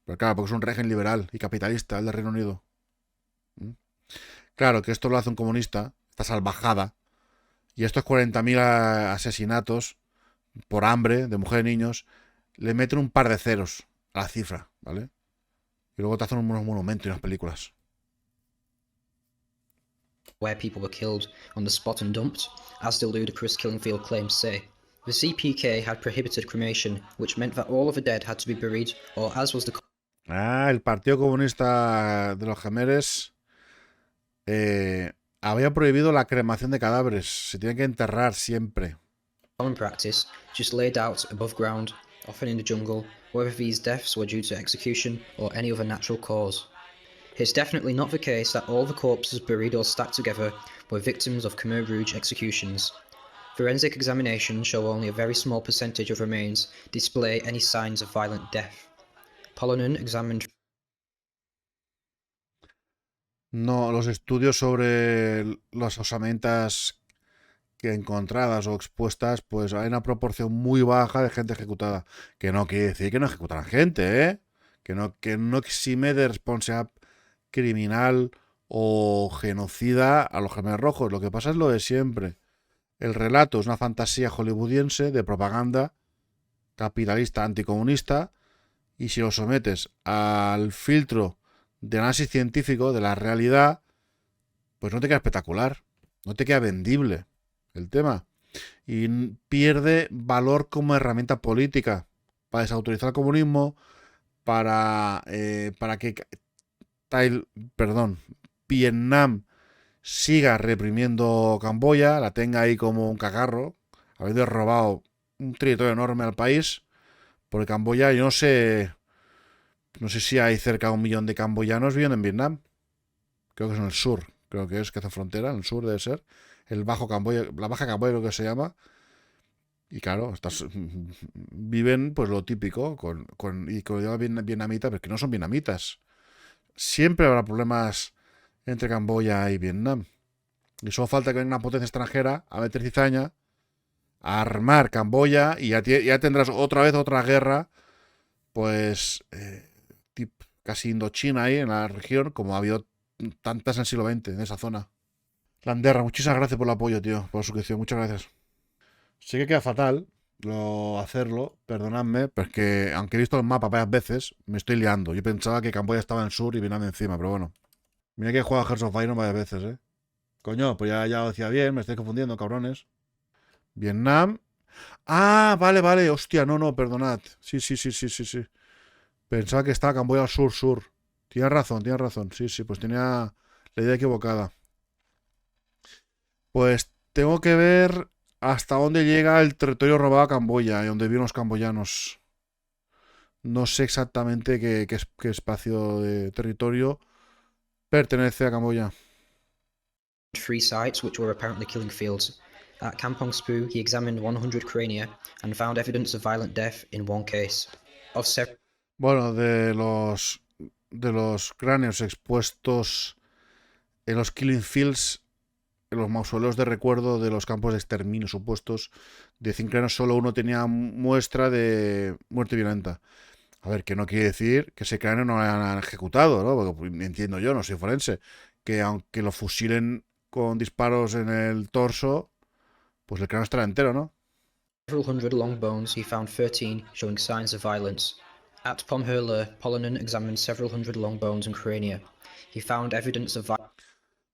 Pero claro, porque es un régimen liberal y capitalista el de Reino Unido. ¿Mm? Claro, que esto lo hace un comunista, esta salvajada, y estos 40.000 asesinatos por hambre de mujeres y niños, le meten un par de ceros a la cifra, ¿vale? Y luego te hacen unos monumentos y unas películas. where people were killed on the spot and dumped, as the ludicrous killing field claims say. The CPK had prohibited cremation, which meant that all of the dead had to be buried, or as was the El Partido Comunista de los Khmeres había prohibido la cremación de cadáveres. Se tienen que enterrar siempre. common practice, just laid out above ground, often in the jungle, whether these deaths were due to execution or any other natural cause. It's definitely not the case that all the corpses buried or stacked together were victims of Khmer Rouge executions. Forensic examinations show only a very small percentage of remains display any signs of violent death. Polonen examined... No, los estudios sobre las osamentas que encontradas o expuestas, pues hay una proporción muy baja de gente ejecutada. Que no quiere decir que no ejecutaran gente, ¿eh? Que no exime de responsabilidad criminal o genocida a los Khmer Rojos. Lo que pasa es lo de siempre. El relato es una fantasía hollywoodiense de propaganda capitalista anticomunista y si lo sometes al filtro de análisis científico de la realidad, pues no te queda espectacular, no te queda vendible el tema y pierde valor como herramienta política para desautorizar el comunismo, para que Vietnam siga reprimiendo Camboya, la tenga ahí como un cagarro, habiendo robado un territorio enorme al país, porque Camboya, yo no sé si hay cerca de 1 millón de camboyanos viviendo en Vietnam. Creo que es en el sur, creo que hace frontera, en el sur debe ser. El Bajo Camboya, la Baja Camboya creo que se llama. Y claro, viven pues lo típico, con vietnamitas, pero que no son vietnamitas. Siempre habrá problemas entre Camboya y Vietnam. Y solo falta que venga una potencia extranjera a meter cizaña, a armar Camboya y ya tendrás otra vez otra guerra, pues casi Indochina ahí en la región, como ha habido tantas en el siglo XX en esa zona. Landerra, muchísimas gracias por el apoyo, tío, por la suscripción, muchas gracias. Sí que queda fatal hacerlo, perdonadme, porque aunque he visto el mapa varias veces, me estoy liando. Yo pensaba que Camboya estaba en el sur y Vietnam encima, pero bueno. Mira que he jugado a Hearts of Iron varias veces, Coño, pues ya lo decía bien, me estoy confundiendo, cabrones. Vietnam. Ah, vale, hostia, no, perdonad. Sí. Pensaba que estaba Camboya al sur. Tienes razón. Sí, pues tenía la idea equivocada. Pues tengo que ver hasta dónde llega el territorio robado a Camboya y donde viven los camboyanos. No sé exactamente qué espacio de territorio pertenece a Camboya. 3 sites which were apparently killing fields. At Kampong Spoo, he examined 100 crania and found evidence of violent death in one case. Of several Bueno, de los cráneos expuestos en los killing fields, en los mausoleos de recuerdo de los campos de exterminio supuestos, de 5 cráneos solo uno tenía muestra de muerte violenta. A ver, que no quiere decir que ese cráneo no lo hayan ejecutado, ¿no? Porque entiendo yo, no soy forense, que aunque lo fusilen con disparos en el torso, pues el cráneo estará entero, ¿no? hundred long bones, he found 13 showing signs of violence. At Pomherler, Polonen examined several hundred long bones and crania. He found evidence of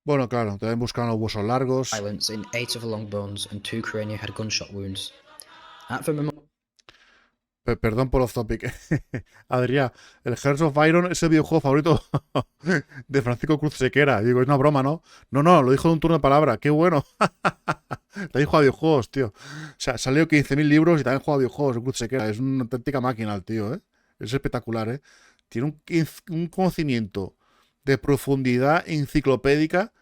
Bueno, claro, también buscaron los huesos largos. violence in 8 of the long bones, and 2 crania had gunshot wounds. At the Perdón por off topic. Adrián, el Hearts of Iron es el videojuego favorito de Francisco Cruz Sequera. Digo, es una broma, ¿no? No, lo dijo de un turno de palabra. ¡Qué bueno! También juega a videojuegos, tío. O sea, salió 15.000 libros y también juega a videojuegos Cruz Sequera. Es una auténtica máquina el tío, Es espectacular, Tiene un conocimiento de profundidad enciclopédica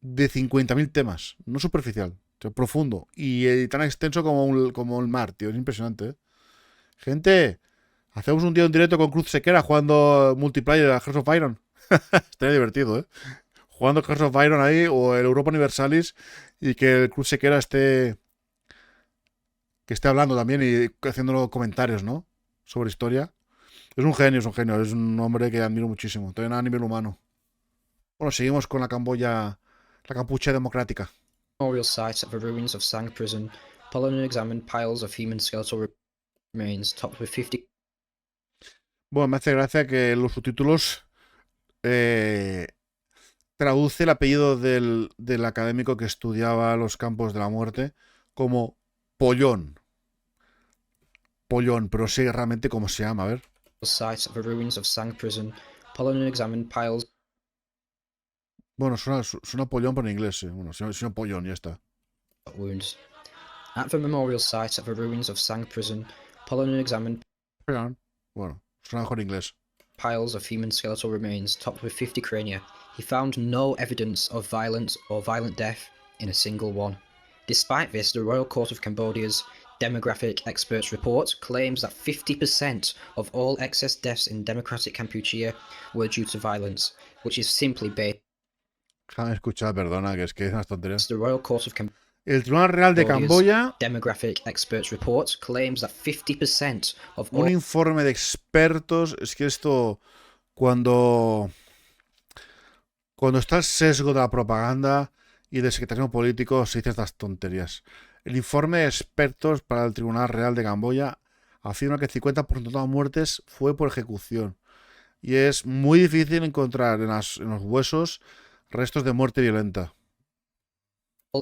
de 50.000 temas. No superficial, o sea, profundo. Y tan extenso como el mar, tío. Es impresionante, Gente, hacemos un día en directo con Cruz Sequera jugando multiplayer a Hearts of Iron. Estaría divertido, Jugando Hearts of Iron ahí o el Europa Universalis y que el Cruz Sequera esté hablando también y haciendo comentarios, ¿no? Sobre historia. Es un genio. Es un hombre que admiro muchísimo. También a nivel humano. Bueno, seguimos con la Camboya, la Campuchea democrática. memorial site at the ruins of Sang Prison, Polonen examined piles of human skeletal remains topped with 50 Bueno, me hace gracia que los subtítulos traduce el apellido del académico que estudiaba los campos de la muerte como Pollón. Pollón, pero sé realmente cómo se llama, a ver. site at the ruins of Sang Prison, Polonen examined piles Bueno, suena Pollón por en inglés, Bueno, suena Pollón, ya está. of wounds. At the memorial site at the ruins of Sang Prison, Polonen examined Pollón. Bueno, suena mejor en inglés. piles of human skeletal remains topped with 50 crania. He found no evidence of violence or violent death in a single one. Despite this, the Royal Court of Cambodia's Demographic Experts Report claims that 50% of all excess deaths in democratic Kampuchea were due to violence, which is simply based Déjame escuchar, perdona, que es unas tonterías. the Royal Court of Cambodia's El Tribunal Real de Camboya, Demographic Experts Report claims that 50% of un all informe de expertos. Es que esto, cuando está el sesgo de la propaganda y del secretarismo político, se dicen estas tonterías. El informe de expertos para el Tribunal Real de Camboya afirma que el 50% de las muertes fue por ejecución. Y es muy difícil encontrar en los huesos restos de muerte violenta.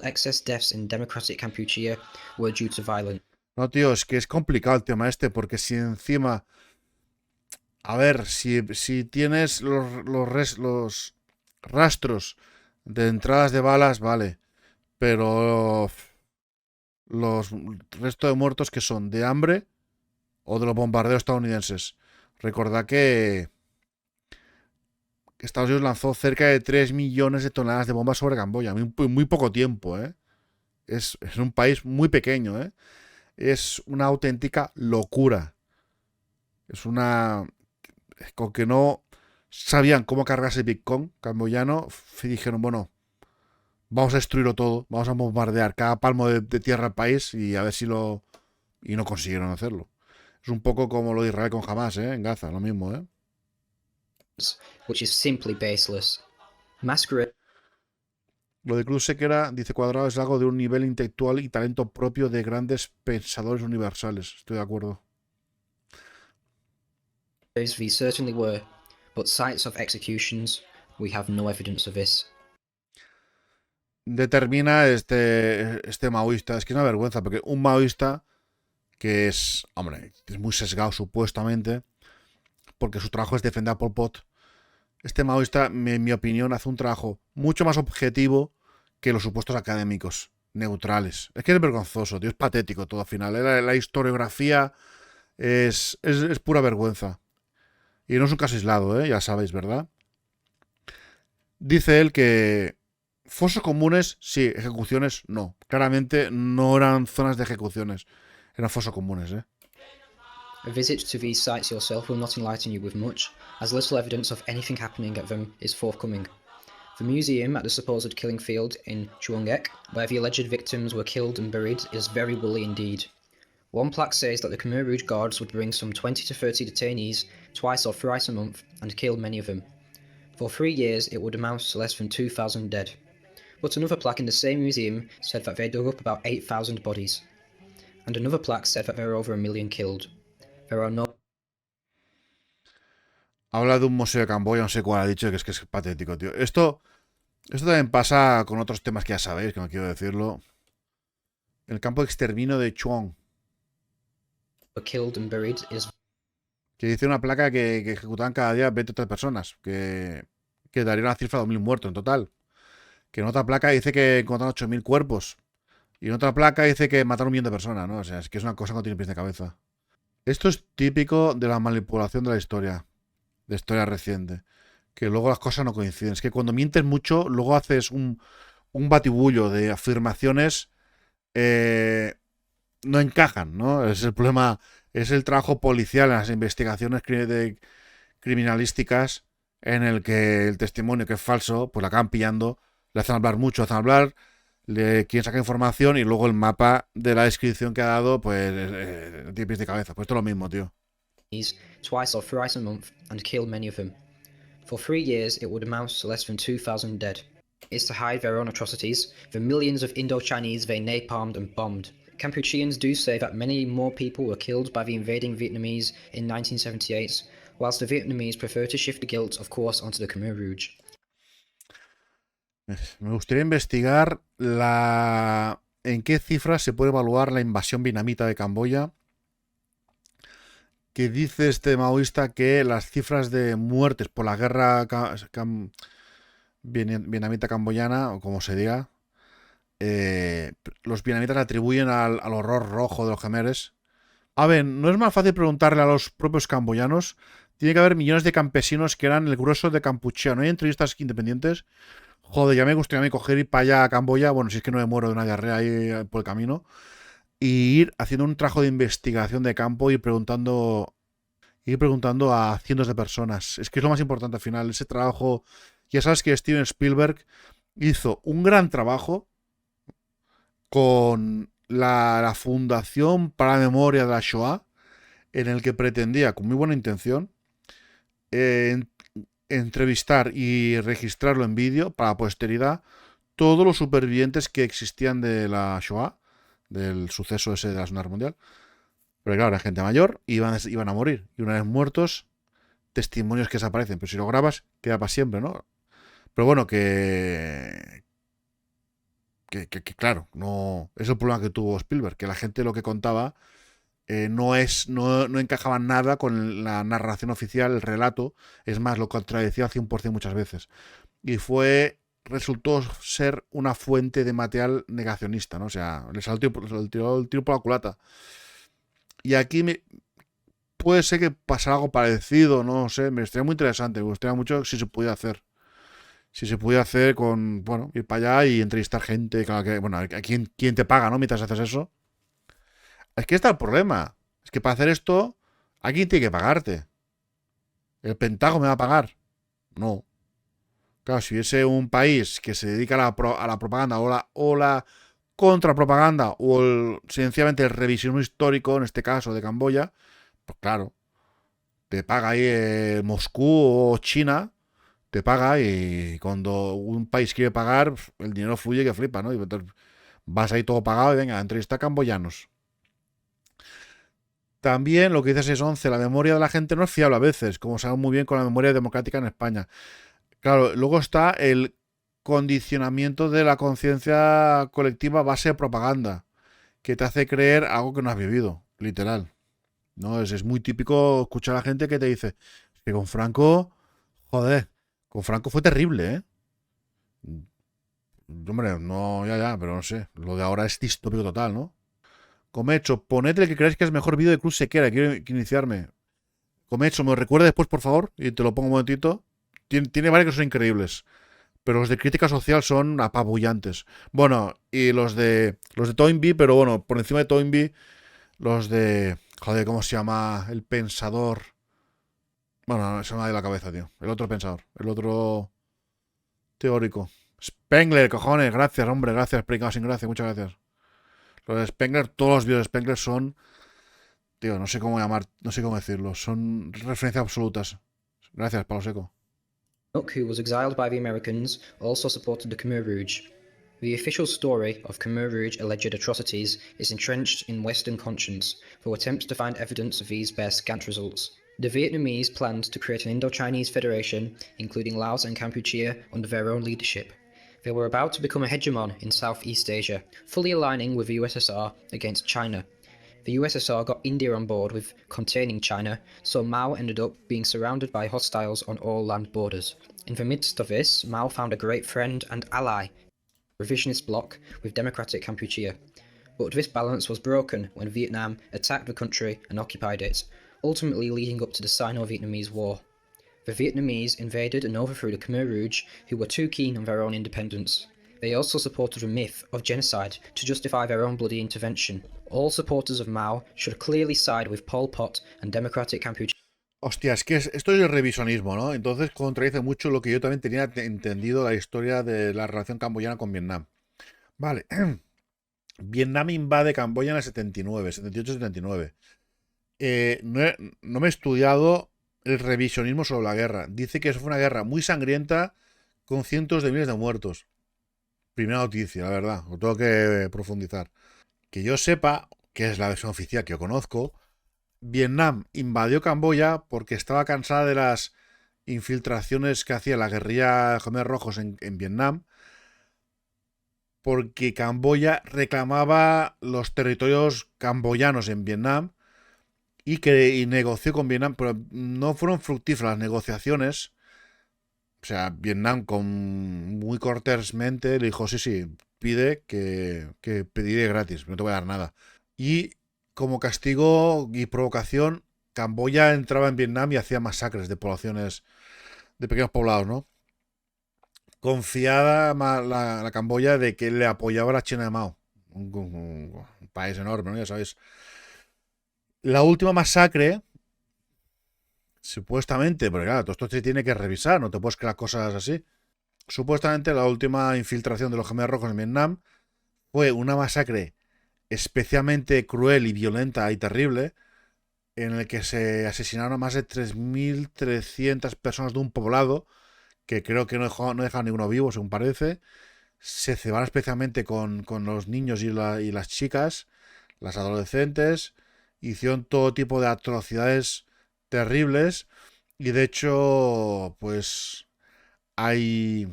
excess deaths in democratic Kampuchea were due to violence. No, tío, es que es complicado el tema porque si encima... A ver, si tienes los rastros de entradas de balas, vale. Pero los restos de muertos que son de hambre o de los bombardeos estadounidenses. Recordad que Estados Unidos lanzó cerca de 3 millones de toneladas de bombas sobre Camboya. Muy poco tiempo, Es un país muy pequeño, Es una auténtica locura. Con que no sabían cómo cargarse el Bitcoin camboyano, dijeron, bueno, vamos a destruirlo todo, vamos a bombardear cada palmo de tierra al país y a ver si y no consiguieron hacerlo. Es un poco como lo de Israel con Hamas, en Gaza, lo mismo, which is simply baseless. Masquerade Lo de Cruz Sequera, dice Cuadrado, es algo de un nivel intelectual y talento propio de grandes pensadores universales. Estoy de acuerdo. v certainly were, but sites of executions, we have no evidence of this. Determina este maoísta. Es que es una vergüenza, porque un maoísta que es, hombre, es muy sesgado supuestamente, porque su trabajo es defender a Pol Pot. Este maoísta, en mi opinión, hace un trabajo mucho más objetivo que los supuestos académicos neutrales. Es que es vergonzoso, tío, es patético todo al final. La historiografía es pura vergüenza. Y no es un caso aislado, ya sabéis, ¿verdad? Dice él que fosos comunes, sí, ejecuciones, no. Claramente no eran zonas de ejecuciones, eran fosos comunes, A visit to these sites yourself will not enlighten you with much, as little evidence of anything happening at them is forthcoming. The museum at the supposed killing field in Chuangek, where the alleged victims were killed and buried, is very woolly indeed. One plaque says that the Khmer Rouge guards would bring some 20 to 30 detainees twice or thrice a month and kill many of them. For 3 years it would amount to less than 2,000 dead. But another plaque in the same museum said that they dug up about 8,000 bodies. And another plaque said that there were over 1 million killed. There are no... Habla de un museo de Camboya, no sé cuál ha dicho, que es patético, tío. Esto también pasa con otros temas que ya sabéis, que no quiero decirlo. El campo de exterminio de Chuang, killed and buried is... que dice una placa que ejecutaban cada día 23 personas, que daría una cifra de 2.000 muertos en total. Que en otra placa dice que encontraron 8.000 cuerpos. Y en otra placa dice que mataron 1 millón de personas, ¿no? O sea, es que es una cosa que no tiene pies de cabeza. Esto es típico de la manipulación de la historia. De historia reciente. Que luego las cosas no coinciden. Es que cuando mientes mucho, luego haces un batibullo de afirmaciones. No encajan, ¿no? Es el problema. Es el trabajo policial en las investigaciones criminalísticas, en el que el testimonio que es falso, pues la acaban pillando, le hacen hablar mucho, hacen hablar, le quieren sacar información y luego el mapa de la descripción que ha dado, pues tiene pies de cabeza. Pues esto es lo mismo, tío. Twice or thrice a month and kill many of them. For 3 years it would amount to less than 2,000 dead. It's to hide their own atrocities, the millions of Indo-Chinese they napalmed and bombed. Kampucheans do say that many more people were killed by the invading Vietnamese in 1978, whilst the Vietnamese prefer to shift the guilt, of course, onto the Khmer Rouge. Me gustaría investigar en qué cifras se puede evaluar la invasión vietnamita de Camboya. Que dice este maoísta que las cifras de muertes por la guerra vietnamita-camboyana, o como se diga, los vietnamitas le atribuyen al horror rojo de los Khmeres. A ver, ¿no es más fácil preguntarle a los propios camboyanos? Tiene que haber millones de campesinos que eran el grueso de Kampuchea. ¿No hay entrevistas independientes? Joder, ya me gustaría a mí coger ir para allá a Camboya. Bueno, si es que no me muero de una diarrea ahí por el camino. Y ir haciendo un trabajo de investigación de campo y ir preguntando a cientos de personas. Es que es lo más importante al final. Ese trabajo. Ya sabes que Steven Spielberg hizo un gran trabajo con la Fundación para la Memoria de la Shoah, en el que pretendía, con muy buena intención, entrevistar y registrarlo en vídeo para la posteridad todos los supervivientes que existían de la Shoah, del suceso ese de la Segunda Guerra Mundial. Pero claro, era gente mayor y iban a morir. Y una vez muertos, testimonios que desaparecen. Pero si lo grabas, queda para siempre, ¿no? Pero bueno, que claro, no es el problema que tuvo Spielberg, que la gente lo que contaba no encajaba nada con la narración oficial, el relato. Es más, lo contradecía al 100% muchas veces. Y resultó ser una fuente de material negacionista, ¿no? O sea, le tiró el tiro por la culata. Y aquí puede ser que pasara algo parecido, no sé, me estaría muy interesante, me gustaría mucho si se pudiera hacer. Si se pudiera hacer con, bueno, ir para allá y entrevistar gente, claro que, bueno, ¿quién te paga, no? Mientras haces eso. Es que está el problema. Es que para hacer esto, ¿a quién tiene que pagarte? ¿El Pentágono me va a pagar? No. Claro, si hubiese un país que se dedica a la propaganda o la contrapropaganda o sencillamente el revisionismo histórico, en este caso de Camboya, pues claro, Te paga ahí Moscú o China, te paga y cuando un país quiere pagar, el dinero fluye que flipa, ¿no? Y entonces vas ahí todo pagado y venga, entrevista camboyanos. También lo que dice 611, la memoria de la gente no es fiable a veces, como sabemos muy bien con la memoria democrática en España. Claro, luego está el condicionamiento de la conciencia colectiva a base de propaganda, que te hace creer algo que no has vivido, literal. ¿No? Es muy típico escuchar a la gente que te dice que con Franco, joder, con Franco fue terrible, ¿eh? Hombre, no, ya, pero no sé. Lo de ahora es distópico total, ¿no? Comecho, poned el que creáis que es mejor vídeo de Cruz Sequera. Quiero iniciarme. Comecho, me lo recuerda después, por favor, y te lo pongo un momentito. Tiene varios que son increíbles, pero los de crítica social son apabullantes. Bueno, y los de Toynbee, pero bueno, por encima de Toynbee, los de... Joder, ¿cómo se llama? El pensador. Bueno, no, se me ha ido la cabeza, tío. El otro pensador. El otro teórico. Spengler, cojones. Gracias, hombre. Gracias. Explicado sin gracia. Muchas gracias. Los de Spengler, todos los vídeos de Spengler son... Tío, no sé cómo llamar, no sé cómo decirlo. Son referencias absolutas. Gracias, Palo Seco. Who was exiled by the Americans, also supported the Khmer Rouge. The official story of Khmer Rouge alleged atrocities is entrenched in Western conscience, though attempts to find evidence of these bear scant results. The Vietnamese planned to create an Indo-Chinese federation, including Laos and Kampuchea, under their own leadership. They were about to become a hegemon in Southeast Asia, fully aligning with the USSR against China. The USSR got India on board with containing China, so Mao ended up being surrounded by hostiles on all land borders. In the midst of this, Mao found a great friend and ally, revisionist bloc with democratic Kampuchea. But this balance was broken when Vietnam attacked the country and occupied it, ultimately leading up to the Sino-Vietnamese War. The Vietnamese invaded and overthrew the Khmer Rouge, who were too keen on their own independence. They also supported the myth of genocide to justify their own bloody intervention. All supporters of Mao should clearly side with Pol Pot and democratic Kampuchea. Hostia, es que esto es el revisionismo, ¿no? Entonces contradice mucho lo que yo también tenía entendido la historia de la relación camboyana con Vietnam. Vale. Vietnam invade Camboya en el 79, 78-79. No me he estudiado el revisionismo sobre la guerra. Dice que eso fue una guerra muy sangrienta con cientos de miles de muertos. Primera noticia, la verdad. Lo tengo que profundizar. Que yo sepa, que es la versión oficial que yo conozco, Vietnam invadió Camboya porque estaba cansada de las infiltraciones que hacía la guerrilla Khmer Rojos en Vietnam, porque Camboya reclamaba los territorios camboyanos en Vietnam y negoció con Vietnam, pero no fueron fructíferas las negociaciones. O sea, Vietnam muy cortésmente le dijo, sí, pide que pediré gratis, no te voy a dar nada. Y como castigo y provocación, Camboya entraba en Vietnam y hacía masacres de poblaciones, de pequeños poblados, ¿no? Confiada la Camboya de que le apoyaba la China de Mao. Un país enorme, ¿no? Ya sabéis. La última masacre, supuestamente, porque claro, todo esto se tiene que revisar, no te puedes crear cosas así. Supuestamente la última infiltración de los Khmer Rojos en Vietnam fue una masacre especialmente cruel y violenta y terrible, en el que se asesinaron a más de 3.300 personas de un poblado, que creo que no dejaron ninguno vivo, según parece. Se cebaron especialmente con los niños y las chicas, las adolescentes, hicieron todo tipo de atrocidades terribles, y de hecho, pues hay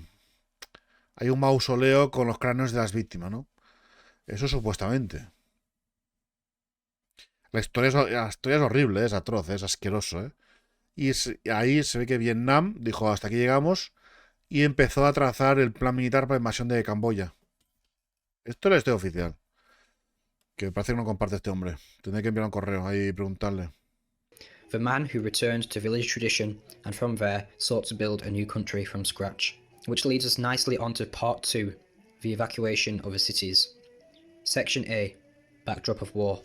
un mausoleo con los cráneos de las víctimas, ¿no? Eso supuestamente. La historia es horrible, es atroz, es asqueroso, ¿eh? Y ahí se ve que Vietnam dijo, hasta aquí llegamos, y empezó a trazar el plan militar para la invasión de Camboya. Esto es la historia oficial. Que parece que no comparte este hombre. Tendré que enviar un correo ahí y preguntarle. The man who returned to village tradition and from there sought to build a new country from scratch. Which leads us nicely on to part 2, the evacuation of the cities. Section A, backdrop of war.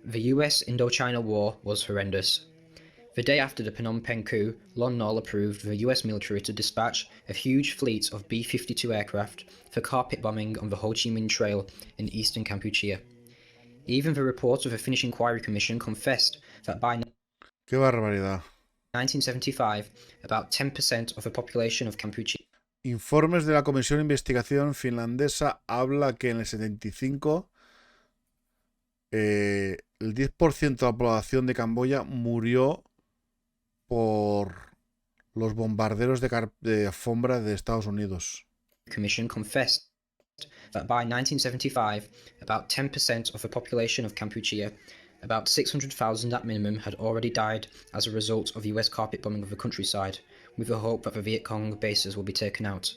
The US Indochina War was horrendous. The day after the Phnom Penh coup, Lon Nol approved the US military to dispatch a huge fleet of B-52 aircraft for carpet bombing on the Ho Chi Minh Trail in eastern Kampuchea. Even the report of the Finnish Inquiry Commission confessed that by ¡Qué barbaridad! 1975, about 10% of the population of Kampuchea Informes de la Comisión de Investigación finlandesa habla que en el 75 el 10% de la población de Camboya murió por los bombarderos de alfombra de Estados Unidos. Commission confessed that by 1975, about 10% of the population of Kampuchea, about 600,000 at minimum, had already died as a result of US carpet bombing of the countryside, with the hope that the Viet Cong bases will be taken out.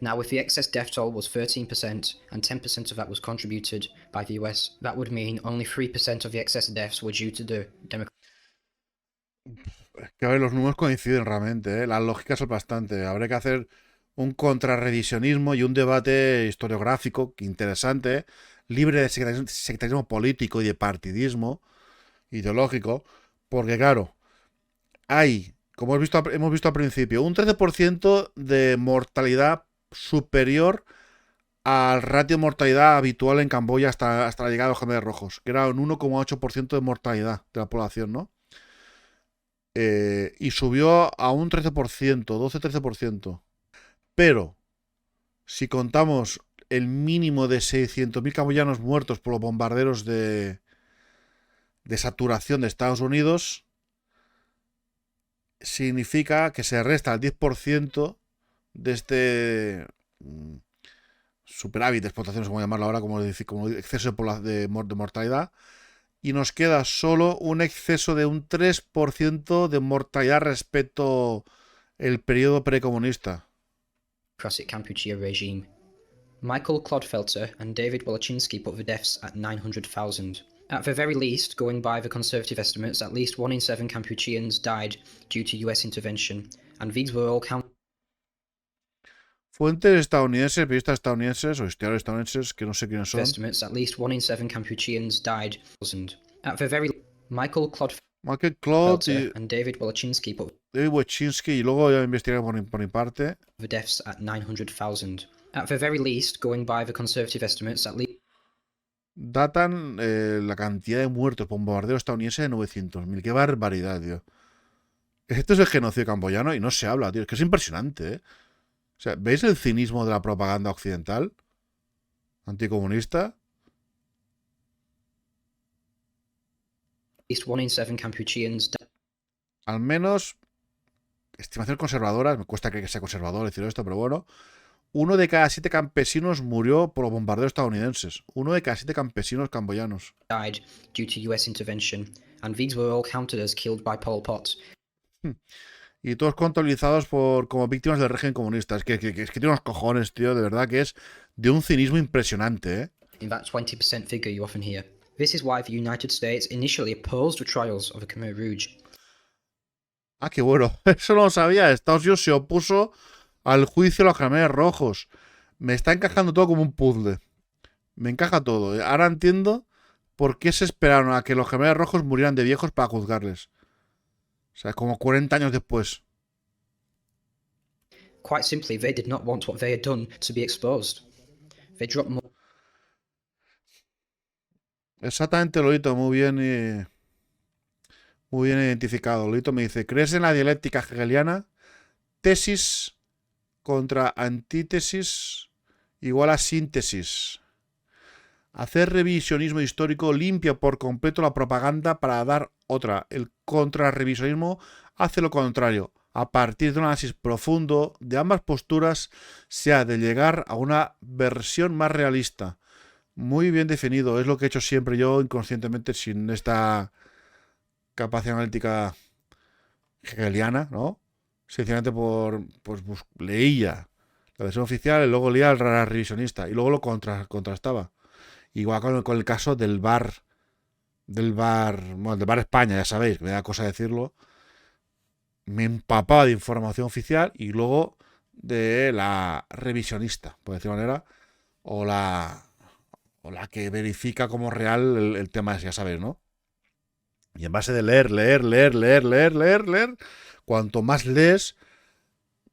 Now, if the excess death toll was 13% and 10% of that was contributed by the US, that would mean only 3% of the excess deaths were due to the Democratic. Que a ver, los números coinciden realmente, ¿eh? La lógica es bastante. Habrá que hacer un contrarrevisionismo y un debate historiográfico interesante, libre de sectarismo político y de partidismo ideológico, porque claro, hay, como hemos visto al principio, un 13% de mortalidad superior al ratio de mortalidad habitual en Camboya hasta la llegada de los Khmer Rojos, que era un 1,8% de mortalidad de la población, ¿no? Y subió a un 13%, 12-13%. Pero, si contamos el mínimo de 600.000 camboyanos muertos por los bombarderos de saturación de Estados Unidos, significa que se resta el 10% de este superávit de explotación, como llamarlo ahora, como exceso de mortalidad, y nos queda solo un exceso de un 3% de mortalidad respecto al periodo precomunista. Kampuchea regime. Michael Clodfelter and David Wolochinsky put the deaths at 900,000. At the very least, going by the conservative estimates, at least 1 in 7 Kampucheans died due to US intervention, and these were all counted. Fuentes estadounidenses, periodistas estadounidenses o historiadores estadounidenses, que no sé quiénes son. Estimates, at least 1 in 7 Kampucheans died. At the very Michael Clodfelter and David Wolochinsky put David Wolochinsky, y luego ya investigué por mi parte. The deaths at 900,000. At the very least, going by the conservative estimates, at least datan la cantidad de muertos por bombardeo estadounidense de 900.000. ¡Qué barbaridad, tío! Esto es el genocidio camboyano y no se habla, tío. Es que es impresionante, ¿eh? O sea, ¿veis el cinismo de la propaganda occidental? Anticomunista. at least 1 in 7 Kampucheans died. Al menos, estimaciones conservadoras, me cuesta que sea conservador decir esto, pero bueno. 1 de cada 7 campesinos murió por los bombardeos estadounidenses. 1 de cada 7 campesinos camboyanos. Died due to US intervention, and these were all counted as killed by Pol Pot. Y todos contabilizados como víctimas del régimen comunista. Es que tiene unos cojones, tío, de verdad que es de un cinismo impresionante, ¿eh? In that 20% figure you often hear. This is why the United States initially opposed the trials of the Khmer Rouge. Ah, qué bueno. Eso no lo sabía. Estados Unidos se opuso al juicio de los Khmer Rojos. Me está encajando todo como un puzzle. Me encaja todo. Ahora entiendo por qué se esperaron a que los Khmer Rojos murieran de viejos para juzgarles. O sea, como 40 años después. Quite simply, they did not want what they had done to be exposed. They dropped more. Exactamente, Lolito, muy bien identificado. Lolito me dice, ¿crees en la dialéctica hegeliana? Tesis contra antítesis igual a síntesis. Hacer revisionismo histórico limpia por completo la propaganda para dar otra. El contrarrevisionismo hace lo contrario. A partir de un análisis profundo de ambas posturas se ha de llegar a una versión más realista. Muy bien definido. Es lo que he hecho siempre yo inconscientemente sin esta capacidad analítica hegeliana, ¿no? Sencillamente leía la versión oficial y luego leía el revisionista y luego lo contrastaba. Igual con el caso del bar España, ya sabéis, que me da cosa decirlo. Me empapaba de información oficial y luego de la revisionista, por decirlo de manera, o la que verifica como real el tema ese, ya sabéis, ¿no? Y en base de leer, cuanto más lees,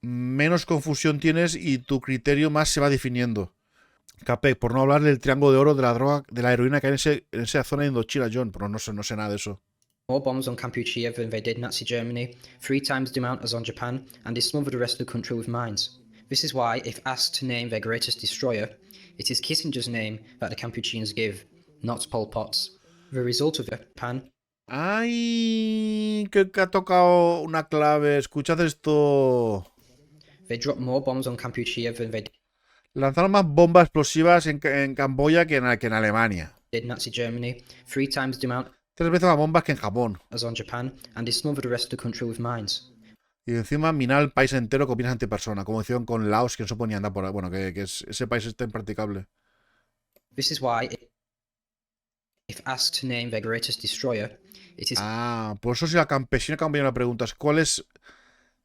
menos confusión tienes y tu criterio más se va definiendo. Capec, por no hablar del triángulo de oro de la droga, de la heroína que hay en esa zona de Indochina, John, pero no sé nada de eso. more bombs on Kampuchea than they did Nazi Germany, 3 times the amount as on Japan, and they smothered the rest of the country with mines. This is why, if asked to name their greatest destroyer, it is Kissinger's name that the Kampucheans give, not Pol Pot's. The result of Japan. ¡Ay! Que ha tocado una clave. Escuchad esto. They dropped more bombs on Kampuchea than they Lanzaron más bombas explosivas en Camboya que en Alemania. did Nazi Germany, 3 times the amount 3 veces más bombas que en Japón. as on Japan, and they smothered the rest of the country with mines. Y encima minar el país entero con opinas antipersona, como hicieron con Laos, que no se ponía a andar por ahí. Bueno, ese país está impracticable. This is why, if asked to name their greatest destroyer, it is Por eso si la campesina camboyana le preguntas ¿cuál es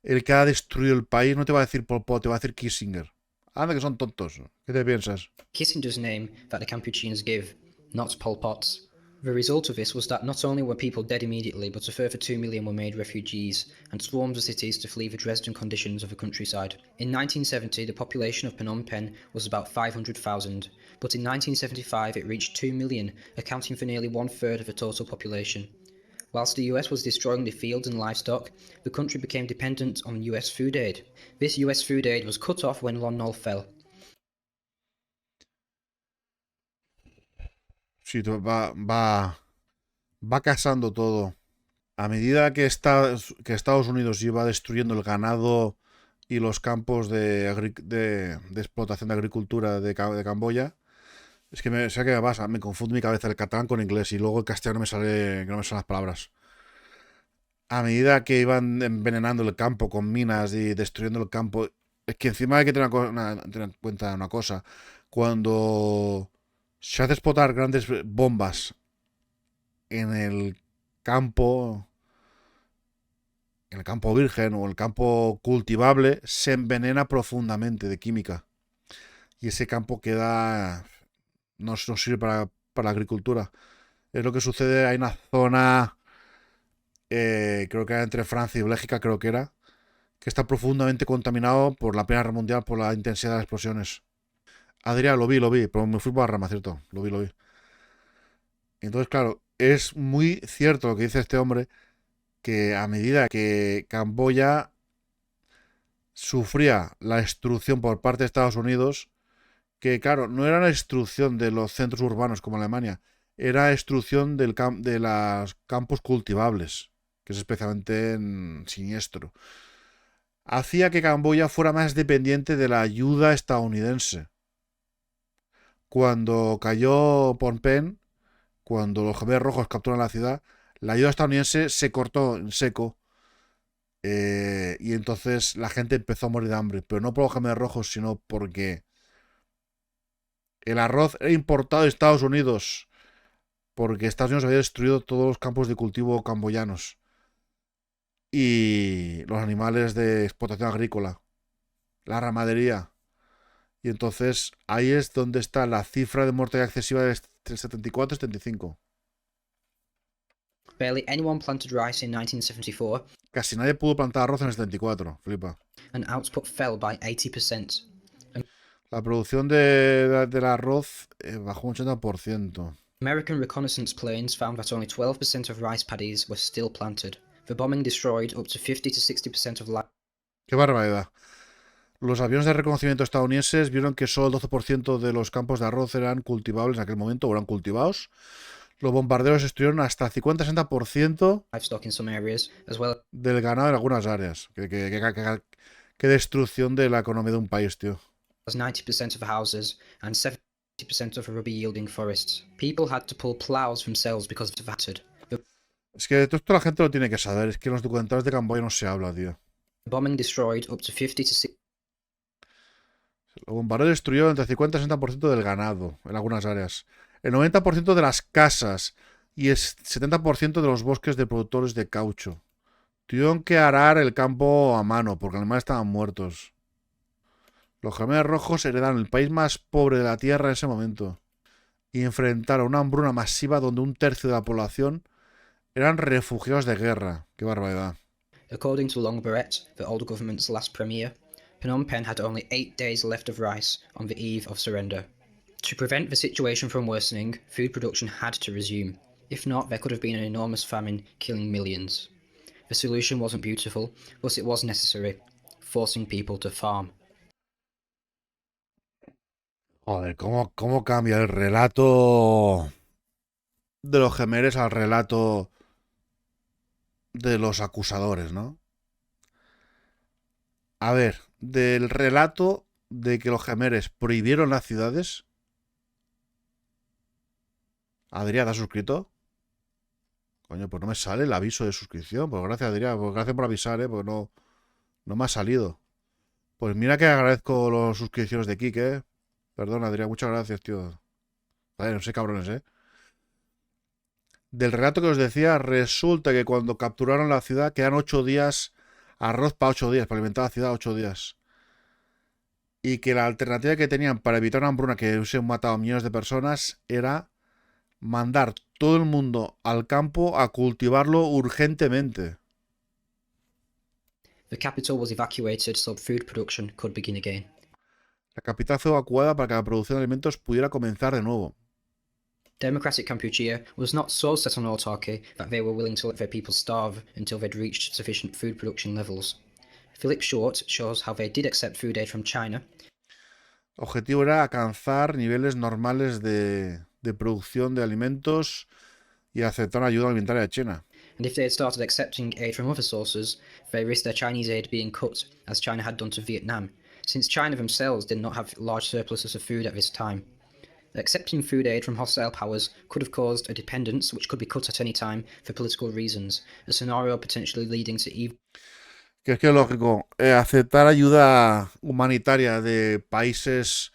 el que ha destruido el país? No te va a decir Pol Pot, te va a decir Kissinger. Anda que son tontos. ¿Qué te piensas? Kissinger's name that the Kampucheans give, not Pol Pot's. The result of this was that not only were people dead immediately, but a further 2 million were made refugees and swarmed the cities to flee the Dresden conditions of the countryside. In 1970, the population of Phnom Penh was about 500,000, but in 1975 it reached 2 million, accounting for nearly 1/3 of the total population. Whilst the US was destroying the fields and livestock, the country became dependent on US food aid. This US food aid was cut off when Lon Nol fell. Sí, va casando todo. A medida que Estados Unidos iba destruyendo el ganado y los campos de explotación de agricultura de Camboya, es que me pasa, me confundo mi cabeza el catalán con inglés y luego el castellano no me salen las palabras. A medida que iban envenenando el campo con minas y destruyendo el campo, es que encima hay que tener en cuenta una cosa. Cuando se hace explotar grandes bombas en el campo virgen o el campo cultivable, se envenena profundamente de química. Y ese campo no sirve para la agricultura. Es lo que sucede, hay una zona, creo que era entre Francia y Bélgica, que está profundamente contaminado por la Primera Guerra Mundial, por la intensidad de las explosiones. Adrián, lo vi, pero me fui por la rama, ¿cierto? Lo vi. Entonces, claro, es muy cierto lo que dice este hombre, que a medida que Camboya sufría la destrucción por parte de Estados Unidos, que claro, no era la destrucción de los centros urbanos como Alemania, era destrucción de los campos cultivables, que es especialmente siniestro. Hacía que Camboya fuera más dependiente de la ayuda estadounidense. Cuando cayó Phnom Penh, cuando los Khmer Rojos capturan la ciudad, la ayuda estadounidense se cortó en seco y entonces la gente empezó a morir de hambre, pero no por los Khmer Rojos, sino porque el arroz era importado de Estados Unidos, porque Estados Unidos había destruido todos los campos de cultivo camboyanos y los animales de explotación agrícola, la ramadería. Y entonces ahí es donde está la cifra de mortalidad excesiva del 74-75. Barely anyone planted rice in 1974. Casi nadie pudo plantar arroz en el 74, flipa. And output fell by 80%. La producción del arroz bajó un 80%. American reconnaissance planes found that only 12% of rice paddies were still planted. The bombing destroyed up to 50 to 60% of land. ¡Qué barbaridad! Los aviones de reconocimiento estadounidenses vieron que solo el 12% de los campos de arroz eran cultivables en aquel momento, o eran cultivados. Los bombarderos destruyeron hasta el 50-60% livestock in some areas, as well del ganado en algunas áreas. Qué destrucción de la economía de un país, tío. as 90% of houses and 70% of rubber-yielding forests. People had to pull plows themselves because of that. Es que todo esto la gente lo tiene que saber. Es que en los documentales de Camboya no se habla, tío. The bombing destroyed up to 50 to 60. Los bombardeos destruyeron entre 50 y 60% del ganado en algunas áreas. El 90% de las casas y el 70% de los bosques de productores de caucho. Tuvieron que arar el campo a mano porque los animales estaban muertos. Los Khmer Rojos heredaron el país más pobre de la tierra en ese momento y enfrentaron una hambruna masiva donde un tercio de la población eran refugiados de guerra. ¡Qué barbaridad! According to Long Barrett, the old government's last premier, Phnom Penh had only 8 days left of rice on the eve of surrender. To prevent the situation from worsening, food production had to resume. If not, there could have been an enormous famine killing millions. The solution wasn't beautiful, but it was necessary, forcing people to farm. Joder, ¿cómo cambia el relato de los gemeres al relato de los acusadores, ¿no? A ver, del relato de que los gemeres prohibieron las ciudades. Adrián, ¿te has suscrito? Coño, pues no me sale el aviso de suscripción. Pues gracias, Adrián. Pues gracias por avisar, porque no me ha salido. Pues mira que agradezco las suscripciones de Kik, Perdón, Adrián, muchas gracias, tío. Vale, no sé, cabrones, Del relato que os decía, resulta que cuando capturaron la ciudad quedan 8 días, arroz para 8 días, para alimentar la ciudad 8 días. Y que la alternativa que tenían para evitar una hambruna que hubiesen matado a millones de personas era mandar todo el mundo al campo a cultivarlo urgentemente. The capital was evacuated so food production could begin again. La capital fue evacuada para que la producción de alimentos pudiera comenzar de nuevo. Democratic Kampuchea was not so set on autarky that they were willing to let their people starve until they'd reached sufficient food production levels. Philip Short shows how they did accept food aid from China. El objetivo era alcanzar niveles normales de producción de alimentos y aceptar ayuda alimentaria de China. And if they had started accepting aid from other sources, they risked their Chinese aid being cut, as China had done to Vietnam, since China themselves did not have large surpluses of food at this time. Accepting food aid from hostile powers could have caused a dependence which could be cut at any time for political reasons, a scenario potentially leading to even... Que es que es lógico, aceptar ayuda humanitaria de países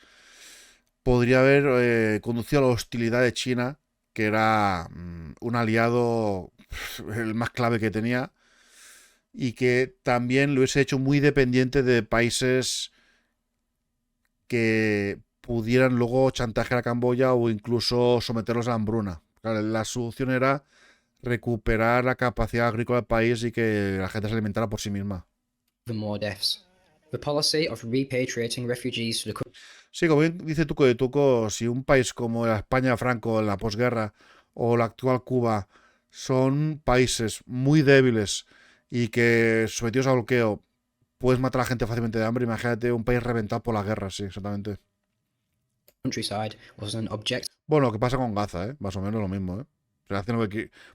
podría haber conducido a la hostilidad de China, que era un aliado el más clave que tenía, y que también lo hubiese hecho muy dependiente de países que pudieran luego chantajear a Camboya o incluso someterlos a la hambruna. Claro, la solución era recuperar la capacidad agrícola del país y que la gente se alimentara por sí misma. more deaths. The policy of repatriating refugees to the Sí, como bien dice Tuco de Tuco, si un país como la España Franco en la posguerra o la actual Cuba son países muy débiles y que sometidos a bloqueo puedes matar a la gente fácilmente de hambre, imagínate un país reventado por la guerra, sí, exactamente. countryside was an object. Bueno, lo que pasa con Gaza, más o menos lo mismo, O sea,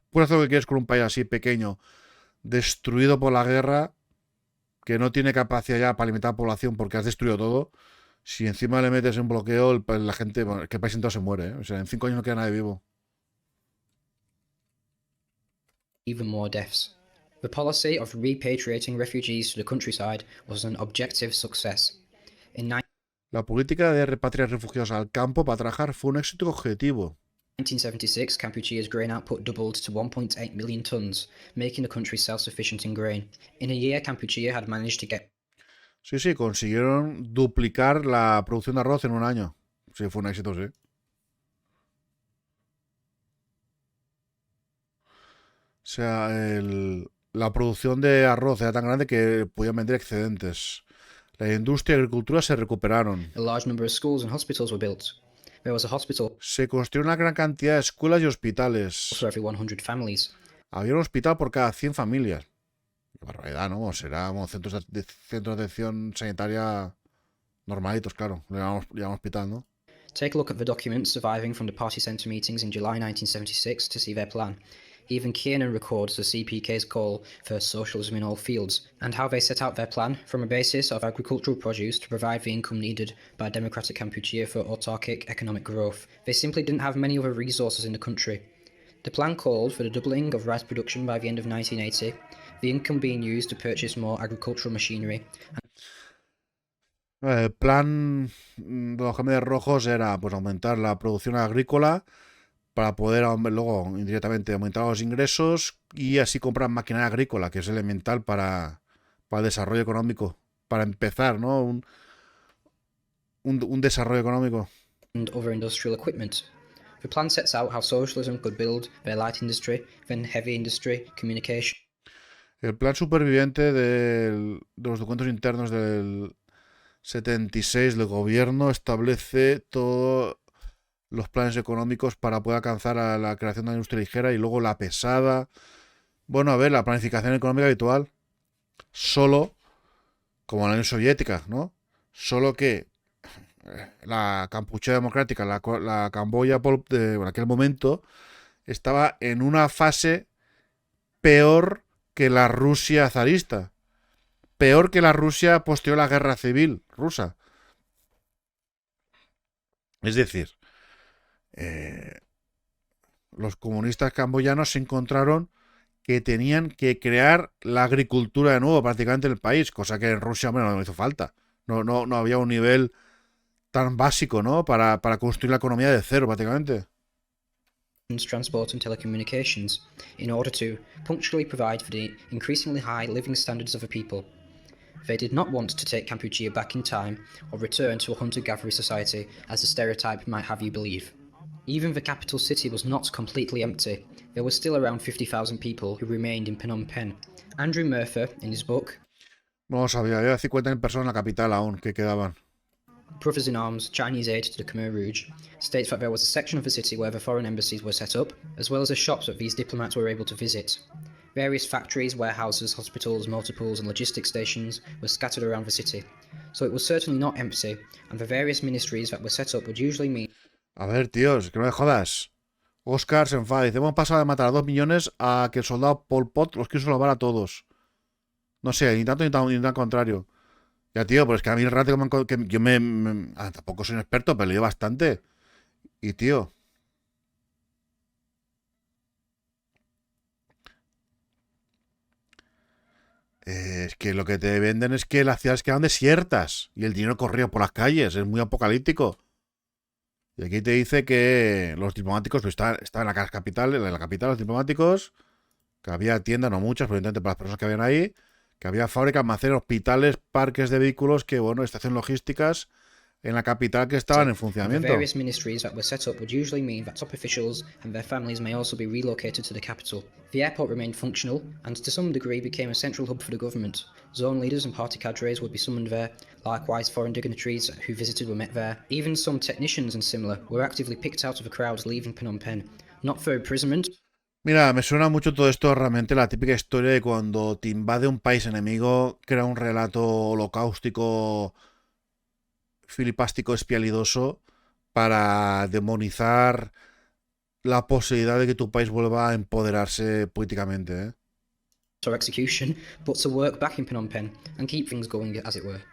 puedes hacer lo que quieres con un país así pequeño, destruido por la guerra, que no tiene capacidad ya para alimentar a la población porque has destruido todo. Si encima le metes un bloqueo, la gente, que el país entero se muere, O sea, en 5 años no queda nadie vivo. Even more deaths. The policy of repatriating refugees to the countryside was an objective success. In La política de repatriar refugiados al campo para trabajar fue un éxito objetivo. 1976, Kampuchea's grain output doubled to 1.8 million tons, making the country self-sufficient in grain. In a year, Kampuchea had managed to get... Sí, consiguieron duplicar la producción de arroz en un año. Sí, fue un éxito, sí. O sea, la producción de arroz era tan grande que podían vender excedentes. La industria y la agricultura se recuperaron. A large number of schools and hospitals were built. There was a hospital Se construyó una gran cantidad de escuelas y hospitales. for every 100 families. Había un hospital por cada 100 familias. Qué barbaridad, ¿no? Será centros de atención sanitaria normalitos, claro. Le llamamos hospital, ¿no? Take a look at the documents surviving from the party centre meetings in July 1976 to see their plan. Even Kiernan records the CPK's call for socialism in all fields, and how they set out their plan from a basis of agricultural produce to provide the income needed by democratic Kampuchea for autarkic economic growth. They simply didn't have many other resources in the country. The plan called for the doubling of rice production by the end of 1980, the income being used to purchase more agricultural machinery. El plan de los gemelos rojos era pues aumentar la producción agrícola para poder luego indirectamente aumentar los ingresos y así comprar maquinaria agrícola, que es elemental para el desarrollo económico. Para empezar, ¿no? Un desarrollo económico. And other industrial equipment. The plan sets out how socialism could build their light industry, then heavy industry, communication. El plan superviviente de los documentos internos del 76 del gobierno establece todo los planes económicos para poder alcanzar a la creación de la industria ligera y luego la pesada. Bueno, a ver, la planificación económica habitual. Solo, como en la Unión Soviética, ¿no? Solo que la Kampuchea Democrática, la Camboya en aquel momento, estaba en una fase peor que la Rusia zarista. Peor que la Rusia posterior a la guerra civil rusa. Es decir, los comunistas camboyanos se encontraron que tenían que crear la agricultura de nuevo prácticamente en el país, cosa que en Rusia, bueno, no hizo falta. No había un nivel tan básico, ¿no? Para construir la economía de cero prácticamente. Transport and telecommunications in order to punctually provide for the increasingly high living standards of the people. They did not want to take Kampuchea back in time or return to a hunter-gatherer society as the stereotype might have you believe. Even the capital city was not completely empty. There were still around 50,000 people who remained in Phnom Penh. Andrew Murphy, in his book, No sabía, había 50.000 personas en la capital aún que quedaban. Brothers in Arms, Chinese Aid to the Khmer Rouge, states that there was a section of the city where the foreign embassies were set up, as well as the shops that these diplomats were able to visit. Various factories, warehouses, hospitals, motor pools and logistics stations were scattered around the city. So it was certainly not empty, and the various ministries that were set up would usually mean... A ver, tíos, que no me jodas. Oscar se enfada. Dice, hemos pasado de matar a 2 millones a que el soldado Pol Pot los quiso salvar a todos. No sé, ni tanto ni tan contrario. Ya, tío, pues que a mí el rato que yo tampoco soy un experto, pero leí bastante. Y, tío... es que lo que te venden es que las ciudades quedan desiertas y el dinero corría por las calles. Es muy apocalíptico. Y aquí te dice que los diplomáticos estaban en la capital, los diplomáticos, que había tiendas, no muchas, pero evidentemente para las personas que habían ahí, que había fábricas, almacenes, hospitales, parques de vehículos, que bueno, estaciones logísticas en la capital que estaban en funcionamiento. The various ministries that were set up would usually mean that top officials and their families may also be relocated to the capital. The airport remained functional and to some degree became a central hub for the government. Zone leaders and party cadres would be summoned there. Likewise, foreign dignitaries who visited were met there. Even some technicians and similar were actively picked out of the crowds leaving Phnom Penh, not for imprisonment. Mira, me suena mucho todo esto realmente la típica historia de cuando te invade un país enemigo, crea un relato holocáustico, filipástico, espialidoso, para demonizar la posibilidad de que tu país vuelva a empoderarse políticamente, ¿eh? Or execution, but to work back in Phnom Penh and keep things going, as it were.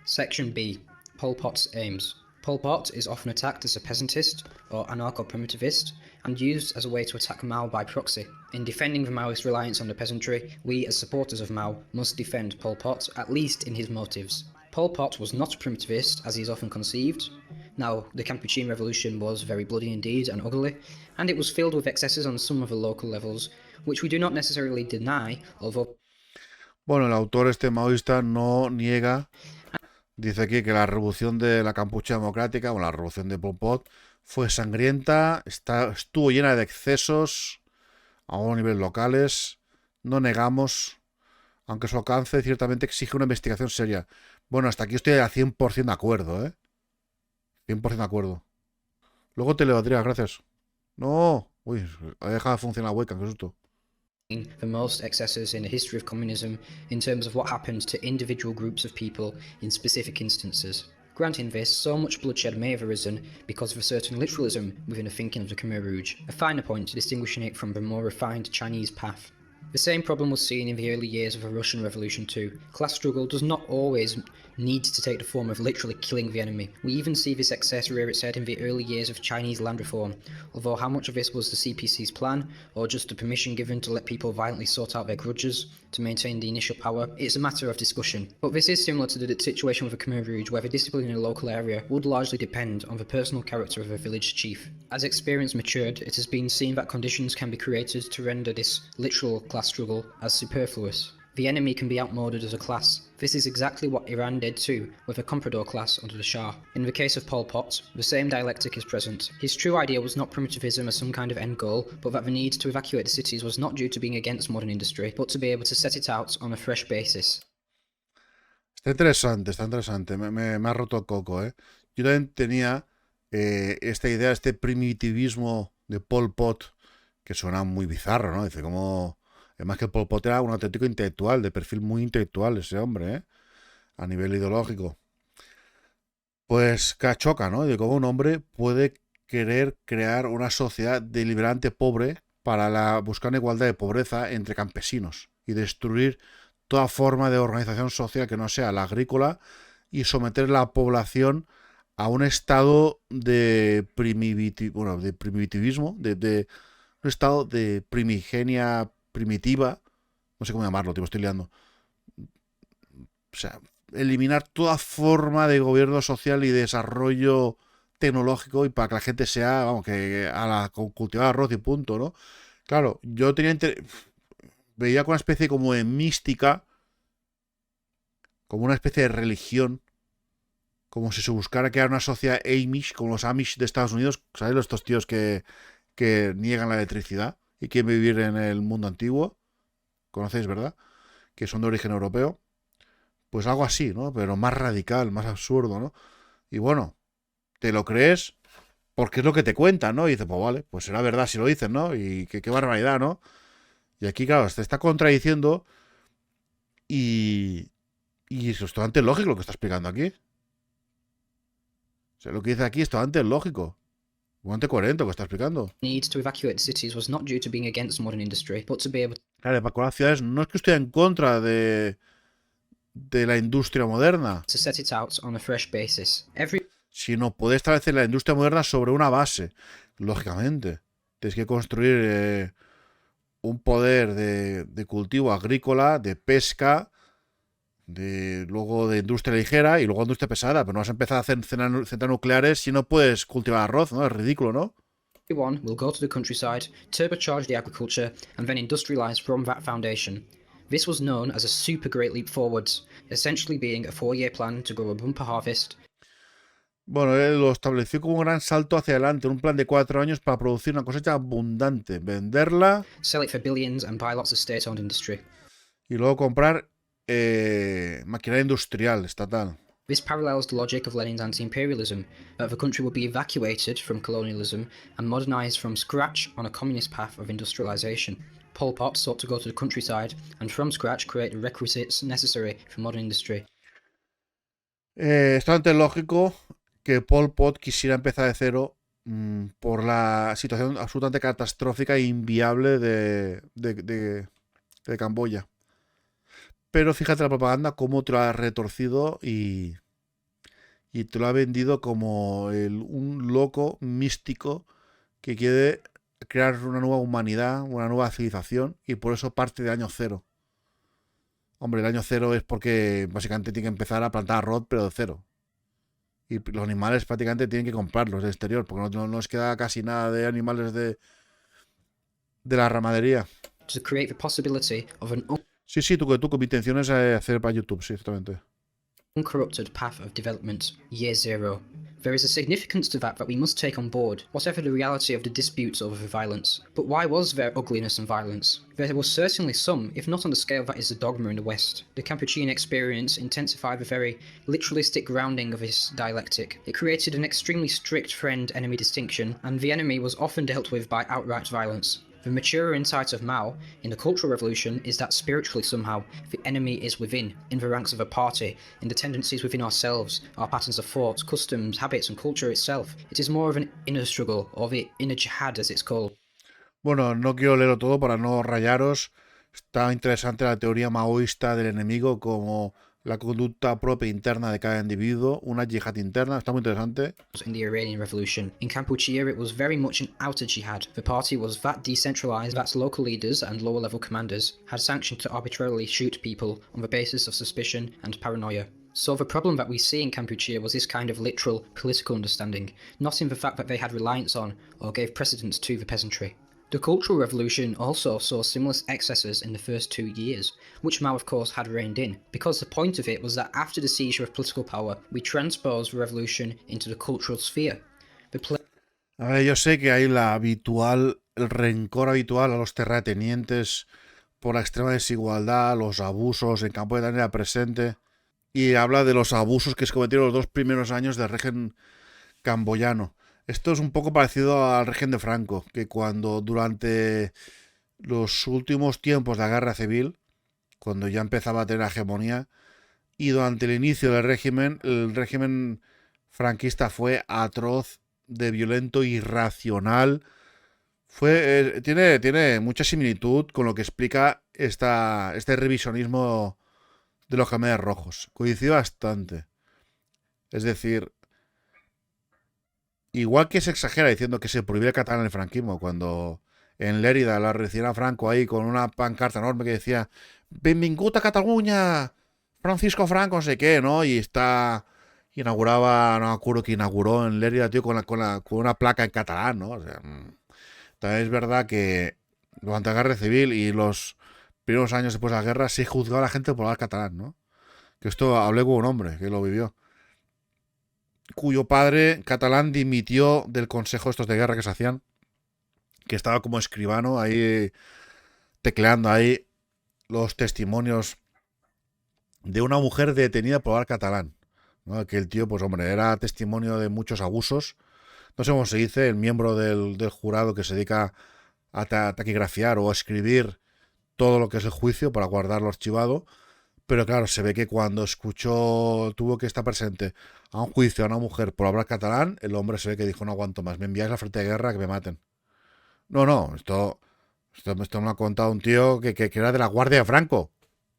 Section B. Pol Pot's aims. Pol Pot is often attacked as a peasantist or anarcho-primitivist and used as a way to attack Mao by proxy. In defending the Maoist reliance on the peasantry, we as supporters of Mao must defend Pol Pot, at least in his motives. Pol Pot was not a primitivist, as he is often conceived. Now, the Kampuchean Revolution was very bloody indeed and ugly, and it was filled with excesses on some of the local levels, which we do not necessarily deny, although... Bueno, el autor maoísta no niega, dice aquí que la revolución de la Kampuchea Democrática, o la revolución de Pol Pot, fue sangrienta, estuvo llena de excesos a unos niveles locales, no negamos, aunque su alcance ciertamente exige una investigación seria. Bueno, hasta aquí estoy a 100% de acuerdo, ¿eh? 100% de acuerdo. Luego te leo, Adrián, gracias. No, uy, ha dejado de funcionar la webcam, qué susto. The most excesses in the history of communism in terms of what happened to individual groups of people in specific instances. Granting this, so much bloodshed may have arisen because of a certain literalism within the thinking of the Khmer Rouge, a finer point distinguishing it from the more refined Chinese path. The same problem was seen in the early years of the Russian Revolution too. Class struggle does not always need to take the form of literally killing the enemy. We even see this excess rear its head in the early years of Chinese land reform, although how much of this was the CPC's plan, or just a permission given to let people violently sort out their grudges to maintain the initial power, it's a matter of discussion. But this is similar to the situation with the Khmer Rouge, where the discipline in a local area would largely depend on the personal character of a village chief. As experience matured, it has been seen that conditions can be created to render this literal class struggle as superfluous. The enemy can be outmoded as a class. This is exactly what Iran did too, with the comprador class under the Shah. In the case of Pol Pot, the same dialectic is present. His true idea was not primitivism as some kind of end goal, but that the need to evacuate the cities was not due to being against modern industry, but to be able to set it out on a fresh basis. Está interesante, está interesante. Me ha roto el coco, ¿eh? Yo también tenía esta idea, este primitivismo de Pol Pot, que suena muy bizarro, ¿no? Dice, como... Además que Pol Pot era un auténtico intelectual, de perfil muy intelectual ese hombre, ¿eh? A nivel ideológico. Pues choca, ¿no? De cómo un hombre puede querer crear una sociedad deliberante pobre para buscar una igualdad de pobreza entre campesinos y destruir toda forma de organización social que no sea la agrícola y someter la población a un estado de primitivismo, de un estado de primigenia primitiva, no sé cómo llamarlo, te lo estoy liando. O sea, eliminar toda forma de gobierno social y desarrollo tecnológico y para que la gente sea, vamos, que a la cultivar arroz y punto, ¿no? Claro, yo veía con una especie como de mística, como una especie de religión, como si se buscara crear una sociedad Amish, como los Amish de Estados Unidos, ¿sabes? Estos tíos que niegan la electricidad y quieren vivir en el mundo antiguo, conocéis, ¿verdad? Que son de origen europeo. Pues algo así, ¿no? Pero más radical, más absurdo, ¿no? Y bueno, te lo crees porque es lo que te cuentan, ¿no? Y dices, pues vale, pues será verdad si lo dicen, ¿no? Y qué barbaridad, ¿no? Y aquí, claro, te está contradiciendo y es bastante lógico lo que está explicando aquí. O sea, lo que dice aquí es bastante lógico. Bastante coherente lo que está explicando. Need to evacuate cities was not due to being against modern industry, but to be able Claro, evacuar las ciudades no es que esté en contra de la industria moderna, to set it out on a fresh basis. sino poder establecer la industria moderna sobre una base. Lógicamente, tienes que construir un poder de cultivo agrícola, de pesca, luego de industria ligera y luego industria pesada, pero no vas a empezar a hacer centrales nucleares si no puedes cultivar arroz, ¿no? Es ridículo, ¿no? Everyone will go to the countryside, turbocharge the agriculture, and then industrialise from that foundation. This was known as a super great leap forwards, essentially being a 4-year plan to grow a bumper harvest. Bueno, él lo estableció como un gran salto hacia adelante, un plan de 4 años para producir una cosecha abundante, venderla, sell it for billions, and buy lots of state-owned industry. Y luego comprar maquinaria industrial estatal. This parallels the logic of Lenin's anti-imperialism, that the country would be evacuated from colonialism and modernised from scratch on a communist path of industrialisation. Pol Pot sought to go to the countryside and from scratch create the requisites necessary for modern industry. Es bastante lógico que Pol Pot quisiera empezar de cero por la situación absolutamente catastrófica e inviable de Camboya. Pero fíjate la propaganda cómo te lo ha retorcido y te lo ha vendido como un loco místico que quiere crear una nueva humanidad, una nueva civilización y por eso parte de año cero. Hombre, el año cero es porque básicamente tiene que empezar a plantar arroz pero de cero. Y los animales prácticamente tienen que comprarlos del exterior porque no nos queda casi nada de animales de la ramadería. To create the possibility of an Sí, tú mi intención es hacer para YouTube, sí, exactamente. Uncorrupted path of development, year zero. There is a significance to that we must take on board, whatever the reality of the disputes over the violence. But why was there ugliness and violence? There was certainly some, if not on the scale that is the dogma in the West. The Campuchian experience intensified the very literalistic grounding of this dialectic. It created an extremely strict friend-enemy distinction, and the enemy was often dealt with by outright violence. The maturer insight of Mao in the Cultural Revolution is that spiritually somehow the enemy is within, in the ranks of a party, in the tendencies within ourselves, our patterns of thought, customs, habits and culture itself. It is more of an inner struggle, or the inner jihad as it's called. Bueno, no quiero leerlo todo para no rayaros. Está interesante la teoría maoísta del enemigo como la conducta propia interna de cada individuo, una yihad interna, está muy interesante. In the Iranian Revolution. In Kampuchea it was very much an outer jihad. The party was that decentralized that local leaders and lower level commanders had sanctioned to arbitrarily shoot people on the basis of suspicion and paranoia. So the problem that we see in Kampuchea was this kind of literal political understanding, not in the fact that they had reliance on or gave precedence to the peasantry. The Cultural Revolution also saw similar excesses in the first 2 years, which Mao of course had reined in, because the point of it was that after the seizure of political power, we transposed the revolution into the cultural sphere. A ver, yo sé que hay el rencor habitual a los terratenientes por la extrema desigualdad, los abusos, en Camboya también era presente, y habla de los abusos que se cometieron los 2 primeros años del régimen camboyano. Esto es un poco parecido al régimen de Franco, que cuando durante los últimos tiempos de la guerra civil, cuando ya empezaba a tener hegemonía, y durante el inicio del régimen, el régimen franquista fue atroz, de violento, irracional. Tiene mucha similitud con lo que explica este revisionismo de los Khmeres rojos. Coincide bastante. Es decir, igual que se exagera diciendo que se prohibió el catalán en el franquismo, cuando en Lérida la recibían a Franco ahí con una pancarta enorme que decía Benvingut a Cataluña, Francisco Franco, no sé qué, ¿no? Y inauguraba, no me acuerdo que inauguró en Lérida, tío, con una placa en catalán, ¿no? O sea, también es verdad que durante la guerra civil y los primeros años después de la guerra se juzgaba a la gente por hablar catalán, ¿no? Que esto hablé con un hombre que lo vivió, cuyo padre catalán dimitió del consejo estos de guerra que se hacían, que estaba como escribano ahí tecleando ahí los testimonios de una mujer detenida por hablar catalán, ¿no? Que el tío, pues hombre, era testimonio de muchos abusos. No sé cómo se dice, el miembro del jurado que se dedica a taquigrafiar o a escribir todo lo que es el juicio para guardarlo archivado. Pero claro, se ve que cuando tuvo que estar presente a un juicio a una mujer por hablar catalán, el hombre se ve que dijo, no aguanto más, me enviáis a la frente de guerra que me maten. No, esto me lo ha contado un tío que era de la Guardia de Franco.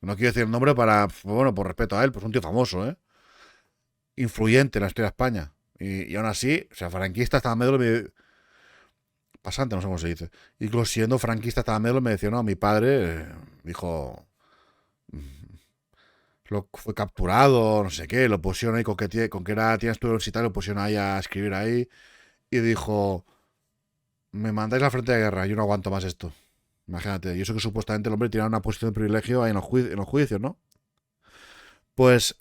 No quiero decir el nombre por respeto a él, pues un tío famoso, ¿eh? Influyente en la historia de España. Y aún así, o sea, franquista estaba medio... Pasante, no sé cómo se dice. Incluso siendo franquista estaba medio, me decía, no, mi padre dijo... fue capturado, no sé qué, lo pusieron ahí con que tiene estudio universitario, lo pusieron ahí a escribir ahí. Y dijo, me mandáis a la frente de guerra, yo no aguanto más esto. Imagínate, y eso que supuestamente el hombre tenía una posición de privilegio ahí en los juicios, ¿no? Pues,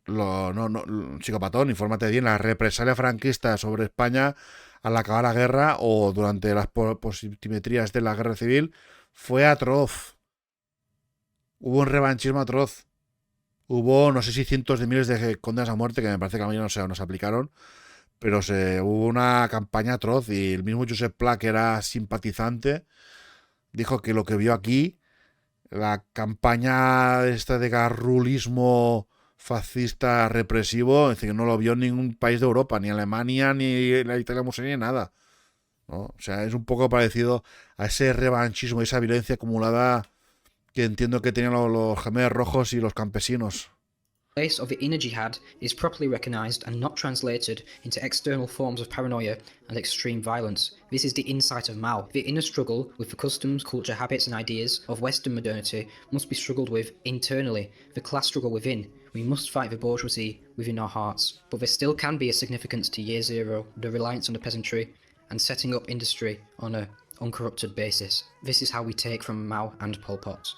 psicopatón, infórmate bien, la represalia franquista sobre España al acabar la guerra o durante las posimetrías de la guerra civil fue atroz. Hubo un revanchismo atroz. Hubo, no sé si cientos de miles de condenas a muerte, que me parece que a mí no se aplicaron, pero hubo una campaña atroz y el mismo Josep Pla, que era simpatizante, dijo que lo que vio aquí, la campaña esta de garrulismo fascista represivo, es decir, que no lo vio en ningún país de Europa, ni Alemania, ni la Italia Mussolini, ni nada, ¿no? O sea, es un poco parecido a ese revanchismo, esa violencia acumulada que entiendo que tenían los Khmeres rojos y los campesinos. The place of the inner jihad is properly recognised and not translated into external forms of paranoia and extreme violence. This is the insight of Mao. The inner struggle with the customs, culture, habits and ideas of Western modernity must be struggled with internally, the class struggle within. We must fight the bourgeoisie within our hearts. But there still can be a significance to Year Zero, the reliance on the peasantry, and setting up industry on an uncorrupted basis. This is how we take from Mao and Pol Pot.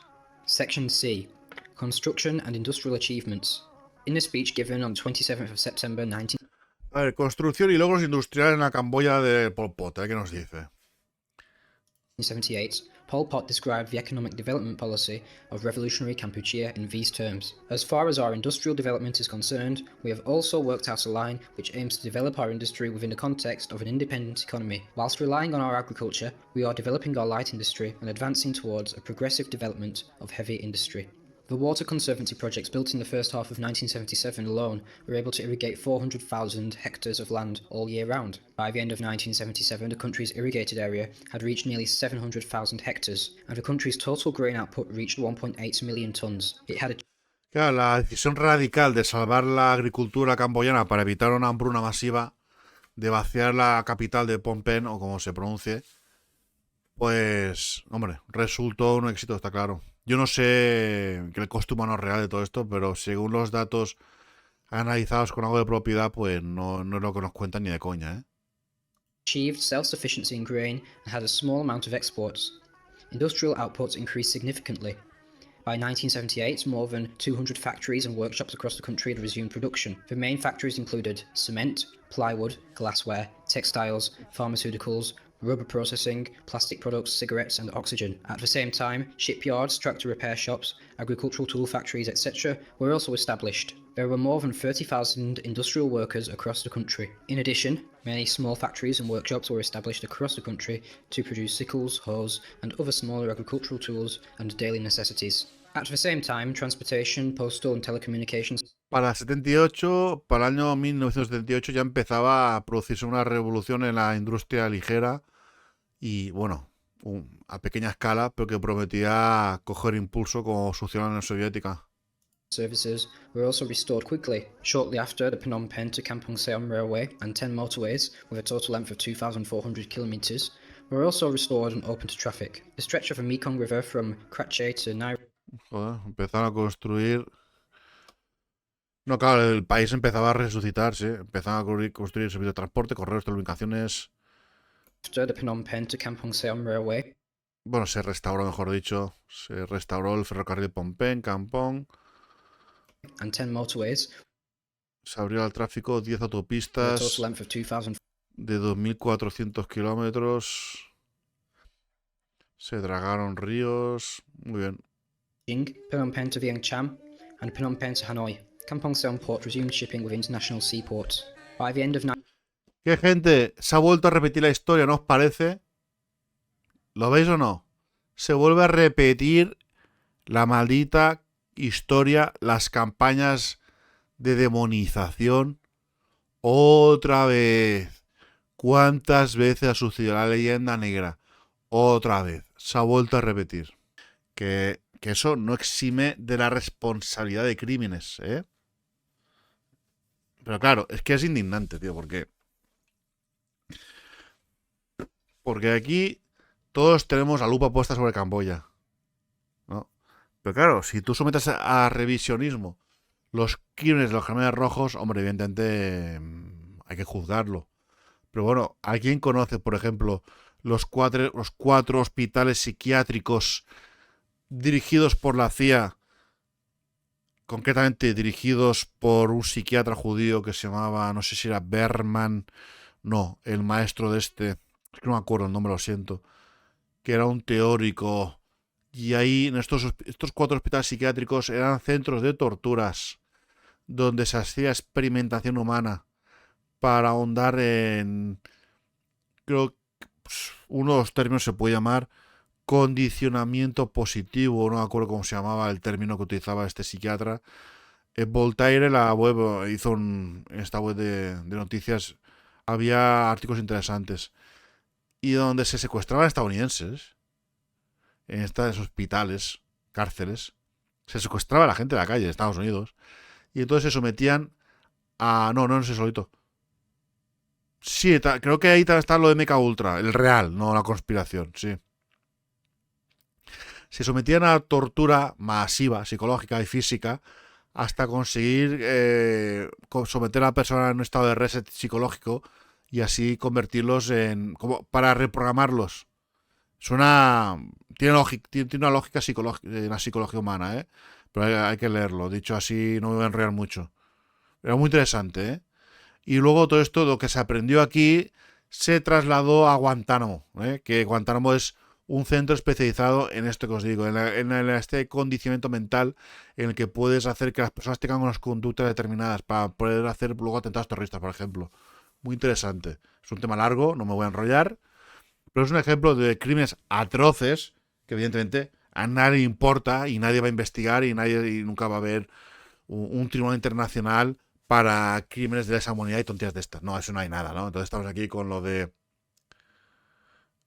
Section C. Construction and Industrial Achievements. In the speech given on 27th of September 19... A ver, construcción y logros industriales en la Camboya de Pol Pot, ¿qué nos dice? 1978, Pol Pot described the economic development policy of revolutionary Kampuchea in these terms. As far as our industrial development is concerned, we have also worked out a line which aims to develop our industry within the context of an independent economy. Whilst relying on our agriculture, we are developing our light industry and advancing towards a progressive development of heavy industry. The water conservancy projects built in the first half of 1977 alone were able to irrigate 400,000 hectares of land all year round. By the end of 1977, the country's irrigated area had reached nearly 700,000 hectares, and the country's total grain output reached 1.8 million tons. It had a... Claro, la decisión radical de salvar la agricultura camboyana para evitar una hambruna masiva, de vaciar la capital de Phnom Penh, o como se pronuncie, pues, hombre, resultó un éxito, está claro. Yo no sé el coste humano real de todo esto, pero según los datos analizados con algo de propiedad, pues no es lo que nos cuentan ni de coña, ¿eh? Achieved self-sufficiency in grain and had a small amount of exports. Industrial output increased significantly. By 1978, more than 200 factories and workshops across the country had resumed production. The main factories included cement, plywood, glassware, textiles, pharmaceuticals, rubber processing, plastic products, cigarettes and oxygen. At the same time, shipyards, tractor repair shops, agricultural tool factories, etc. were also established. There were more than 30,000 industrial workers across the country. In addition, Many small factories and workshops were established across the country to produce sickles, hoes, and other smaller agricultural tools and daily necessities. At the same time, transportation, postal, and telecommunications. Para el año 1978 ya empezaba a producirse una revolución en la industria ligera y, bueno, a pequeña escala, pero que prometía coger impulso como sucedió en la Unión Soviética. Services were also restored quickly. Shortly after, the Phnom Penh to Kampong Seom Railway and 10 motorways, with a total length of 2,400 kilometers, were also restored and open to traffic. The stretch of the Mekong River from Kratche to Nai. Joder, empezaron a construir. No, claro, el país empezaba a resucitarse, empezaban a construir servicios de transporte, correos, telecomunicaciones. After the Phnom Penh to Kampong Seom Railway. Bueno, se restauró, mejor dicho, se restauró el ferrocarril Phnom Penh, Kampong. And 10 motorways. Se abrió al tráfico 10 autopistas de 2.400 kilómetros. Se dragaron ríos. Muy bien. Phnom Penh to Vientiane Cham and Phnom Penh to Hanoi. Kampong Seom Port resumed shipping with international seaports. By the end of ¿Qué, gente? Se ha vuelto a repetir la historia, ¿no os parece? ¿Lo veis o no? Se vuelve a repetir la maldita historia, las campañas de demonización. Otra vez. ¿Cuántas veces ha sucedido la leyenda negra? Otra vez. Se ha vuelto a repetir. Que eso no exime de la responsabilidad de crímenes, ¿eh? Pero claro, es que es indignante, tío, porque aquí todos tenemos la lupa puesta sobre Camboya, ¿no? Pero claro, si tú sometes a revisionismo los crímenes de los Khmer Rojos, hombre, evidentemente hay que juzgarlo. Pero bueno, ¿alguien conoce, por ejemplo, los cuatro hospitales psiquiátricos dirigidos por la CIA, concretamente dirigidos por un psiquiatra judío que se llamaba, no sé si era Berman, no, el maestro de este, es que no me acuerdo el nombre, lo siento, que era un teórico, y ahí en estos 4 hospitales psiquiátricos eran centros de torturas, donde se hacía experimentación humana para ahondar en, creo que uno de los términos se puede llamar condicionamiento positivo, no me acuerdo cómo se llamaba el término que utilizaba este psiquiatra. Voltaire, la web, hizo en esta web de noticias, había artículos interesantes. Y donde se secuestraban estadounidenses, en estos hospitales, cárceles, se secuestraba a la gente de la calle de Estados Unidos. Y entonces se sometían a... No es solito. Sí, creo que ahí está lo de MK Ultra, el real, no la conspiración, sí. Se sometían a tortura masiva, psicológica y física, hasta conseguir someter a la persona en un estado de reset psicológico y así convertirlos en... como para reprogramarlos. Tiene una lógica en la psicología humana, ¿eh? Pero hay que leerlo. Dicho así, no me voy a enrollar mucho. Era muy interesante, ¿eh? Y luego todo esto, lo que se aprendió aquí, se trasladó a Guantánamo, ¿eh? Que Guantánamo es un centro especializado en esto que os digo, en este condicionamiento mental en el que puedes hacer que las personas tengan unas conductas determinadas para poder hacer luego atentados terroristas, por ejemplo. Muy interesante. Es un tema largo, no me voy a enrollar, pero es un ejemplo de crímenes atroces que evidentemente a nadie importa y nadie va a investigar y nunca va a haber un tribunal internacional para crímenes de lesa humanidad y tonterías de estas. No, eso no hay nada, ¿no? Entonces estamos aquí con lo de...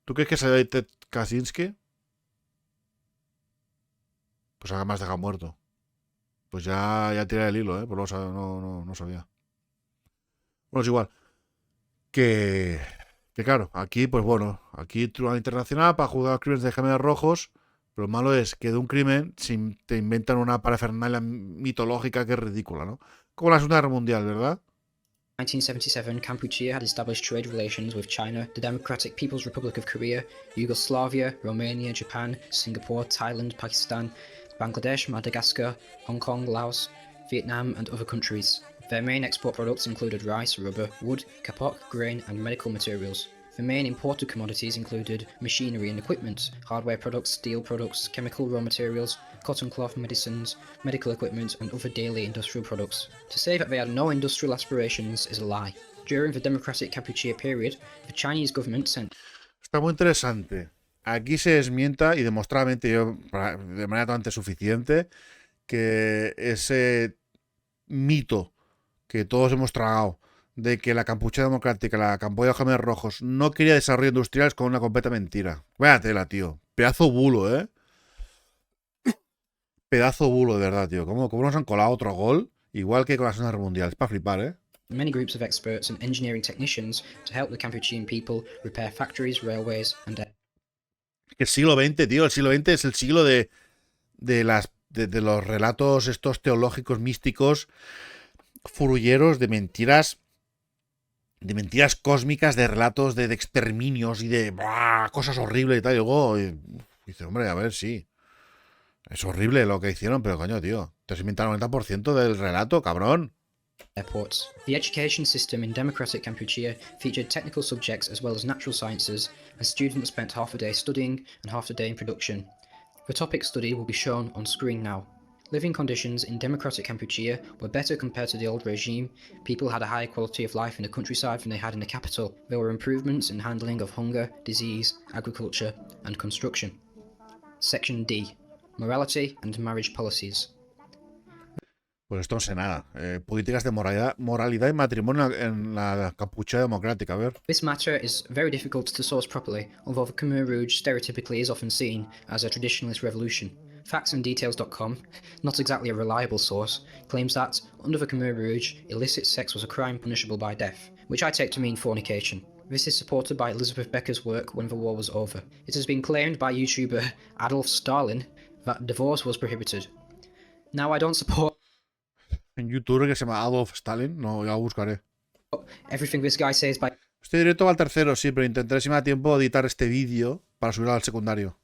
¿Tú crees que salió de Ted Kaczynski? Pues ahora me has dejado muerto. Pues ya tiré el hilo, ¿eh? Pues no sabía. Bueno, es igual. Que claro, aquí, pues bueno, aquí Tribunal Internacional para juzgar los crímenes de Khmer Rojos, pero lo malo es que de un crimen te inventan una parafernalia mitológica que es ridícula, ¿no? Como la Segunda Guerra Mundial, ¿verdad? 1977, Cambodia had established trade relations with China, the Democratic People's Republic of Korea, Yugoslavia, Romania, Japan, Singapore, Thailand, Pakistan, Bangladesh, Madagascar, Hong Kong, Laos, Vietnam, and other countries. Their main export products included rice, rubber, wood, kapok, grain, and medical materials. The main imported commodities included machinery and equipment, hardware products, steel products, chemical raw materials, cotton cloth, medicines, medical equipment, and other daily industrial products. To say that they had no industrial aspirations is a lie. During the Democratic Kampuchea period, the Chinese government sent Está muy interesante. Aquí se desmienta y demostradamente yo, de manera totalmente suficiente, que ese mito que todos hemos tragado de que la Kampuchea Democrática, la Camboya de los Khmer Rojos, no quería desarrollo industrial es con una completa mentira. Vaya tela, tío. Pedazo bulo, ¿eh? Pedazo bulo, de verdad, tío. ¿Cómo nos han colado otro gol? Igual que con la Segunda Guerra Mundial. Es para flipar, ¿eh? many groups of experts and engineering technicians to help the Kampuchean people repair factories, railways, and El siglo XX, tío. El siglo XX es el siglo de los relatos estos teológicos, místicos, furulleros, de mentiras cósmicas, de relatos de exterminios y de cosas horribles y tal. Y luego dice, hombre, a ver, sí. Es horrible lo que hicieron, pero coño, tío. Te has inventado el 90% del relato, cabrón. airports. The education system in democratic Kampuchea featured technical subjects as well as natural sciences, and students spent half a day studying and half a day in production. The topic study will be shown on screen now. Living conditions in democratic Kampuchea were better compared to the old regime. People had a higher quality of life in the countryside than they had in the capital. There were improvements in handling of hunger, disease, agriculture, and construction. Section D. Morality and marriage policies. Pues esto no sé nada. Políticas de moralidad y matrimonio en la Kampuchea Democrática, a ver. This matter is very difficult to source properly, although the Khmer Rouge stereotypically is often seen as a traditionalist revolution. Factsanddetails.com, not exactly a reliable source, claims that, under the Khmer Rouge, illicit sex was a crime punishable by death, which I take to mean fornication. This is supported by Elizabeth Becker's work when the war was over. It has been claimed by YouTuber Adolf Stalin that divorce was prohibited. Now, I don't support En YouTube que se llama Adolf Stalin, no, ya lo buscaré. everything this guy says by Estoy directo al tercero, sí, pero intentaré si me da tiempo editar este vídeo para subirlo al secundario.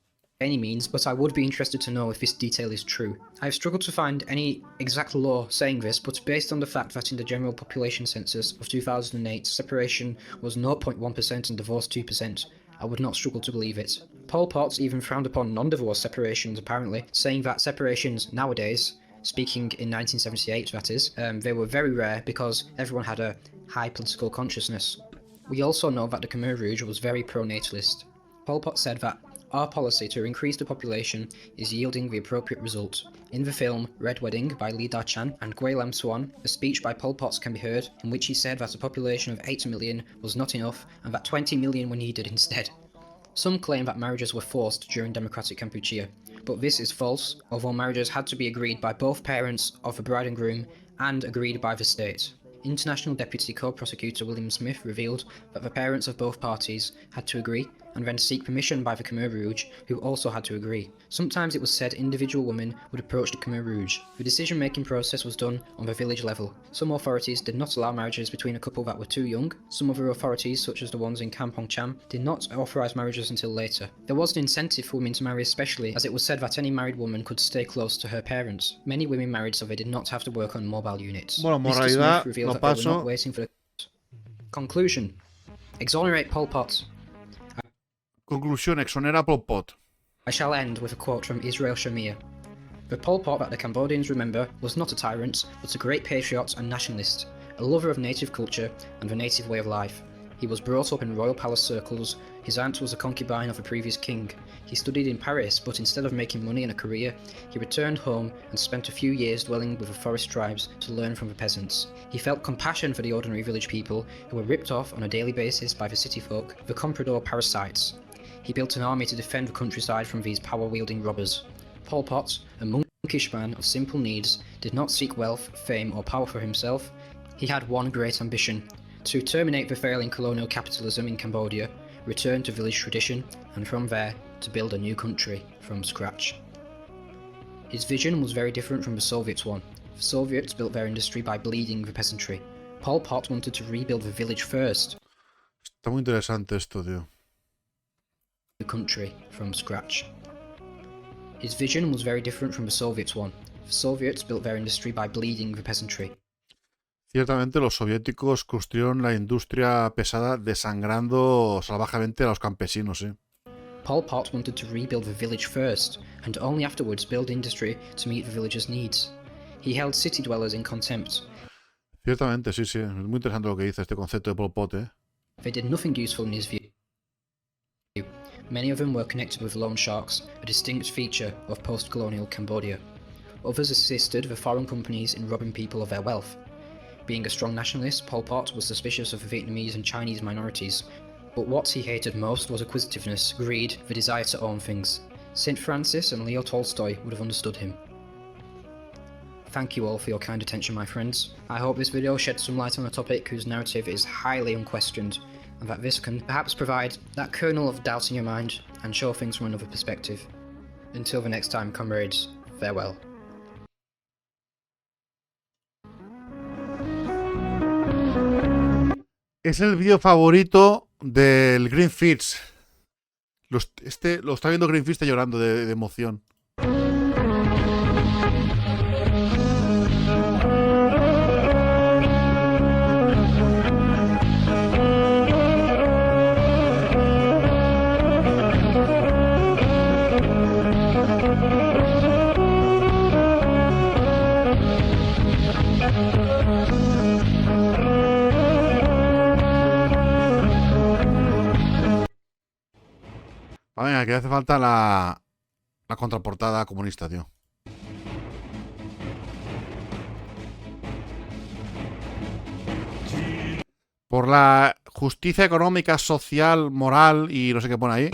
any means, but I would be interested to know if this detail is true. I have struggled to find any exact law saying this, but based on the fact that in the general population census of 2008, separation was 0.1% and divorce 2%, I would not struggle to believe it. Pol Pot even frowned upon non-divorce separations, apparently, saying that separations nowadays, speaking in 1978 that is, they were very rare because everyone had a high political consciousness. We also know that the Khmer Rouge was very pro-natalist. Pol Pot said that our policy to increase the population is yielding the appropriate result. In the film Red Wedding by Lee Da-chan and Gui Lam Swan, a speech by Pol Pot can be heard in which he said that a population of 8 million was not enough and that 20 million were needed instead. Some claim that marriages were forced during democratic Kampuchea, but this is false, although marriages had to be agreed by both parents of the bride and groom and agreed by the state. International Deputy Co-Prosecutor William Smith revealed that the parents of both parties had to agree and then seek permission by the Khmer Rouge, who also had to agree. Sometimes it was said individual women would approach the Khmer Rouge. The decision-making process was done on the village level. Some authorities did not allow marriages between a couple that were too young. Some other authorities, such as the ones in Kampong Cham, did not authorise marriages until later. There was an incentive for women to marry especially, as it was said that any married woman could stay close to her parents. Many women married so they did not have to work on mobile units. Bueno, Mr. moralidad, Smith revealed lo that they were paso. not waiting for the conclusion. Exonerate Pol Pot. Conclusión, exonera Pol Pot. I shall end with a quote from Israel Shamir. The Pol Pot that the Cambodians remember was not a tyrant, but a great patriot and nationalist, a lover of native culture and the native way of life. He was brought up in royal palace circles. His aunt was a concubine of a previous king. He studied in Paris, but instead of making money and a career, he returned home and spent a few years dwelling with the forest tribes to learn from the peasants. He felt compassion for the ordinary village people who were ripped off on a daily basis by the city folk, the comprador parasites. He built an army to defend the countryside from these power-wielding robbers. Pol Pot, a monkish man of simple needs, did not seek wealth, fame or power for himself. He had one great ambition: to terminate the failing colonial capitalism in Cambodia, return to village tradition, and from there, to build a new country from scratch. His vision was very different from the Soviets' one. The Soviets built their industry by bleeding the peasantry. Pol Pot wanted to rebuild the village first. Está muy interesante esto, tío. The country from scratch. His vision was very different from the Soviets' one. The Soviets built their industry by bleeding the peasantry. Ciertamente los soviéticos construyeron la industria pesada desangrando salvajemente a los campesinos, ¿eh? Pol Pot wanted to rebuild the village first, and only afterwards build industry to meet the villagers' needs. He held city dwellers in contempt. Ciertamente, sí, sí. Es muy interesante lo que dice este concepto de Pol Pot, ¿eh? They did nothing useful in his view. Many of them were connected with loan sharks, a distinct feature of post-colonial Cambodia. Others assisted the foreign companies in robbing people of their wealth. Being a strong nationalist, Pol Pot was suspicious of the Vietnamese and Chinese minorities, but what he hated most was acquisitiveness, greed, the desire to own things. St. Francis and Leo Tolstoy would have understood him. Thank you all for your kind attention, my friends. I hope this video sheds some light on a topic whose narrative is highly unquestioned, and that this can perhaps provide that kernel of doubt in your mind and show things from another perspective. Until the next time, comrades, farewell. Es el vídeo favorito del Green Fist. Lo está viendo Green Fist llorando de emoción. Venga, que hace falta la contraportada comunista, tío. Por la justicia económica, social, moral y no sé qué pone ahí.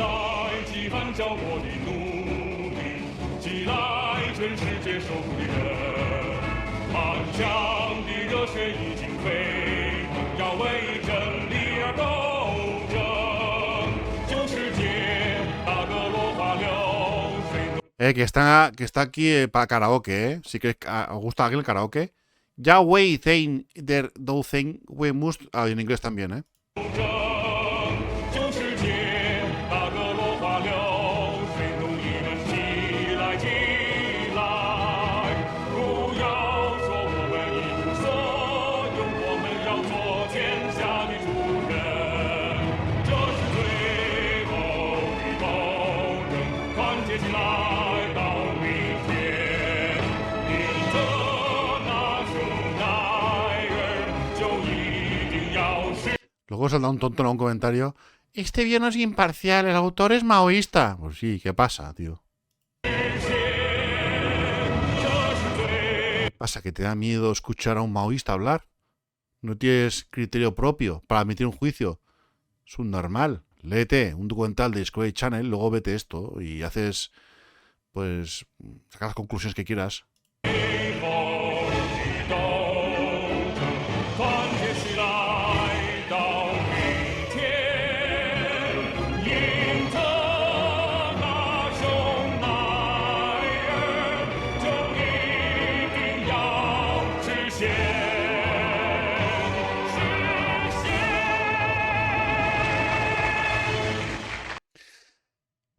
Que está aquí para karaoke, Si que os gusta aquí el karaoke. Ya wey sein der do thing we must. En inglés también, Luego saldrá un tonto en un comentario. Este vídeo no es imparcial, el autor es maoísta. Pues sí, ¿qué pasa, tío? ¿Qué pasa? ¿Que te da miedo escuchar a un maoísta hablar? ¿No tienes criterio propio para emitir un juicio? Es un normal. Léete un documental de Discovery Channel, luego vete esto y haces, pues, saca las conclusiones que quieras.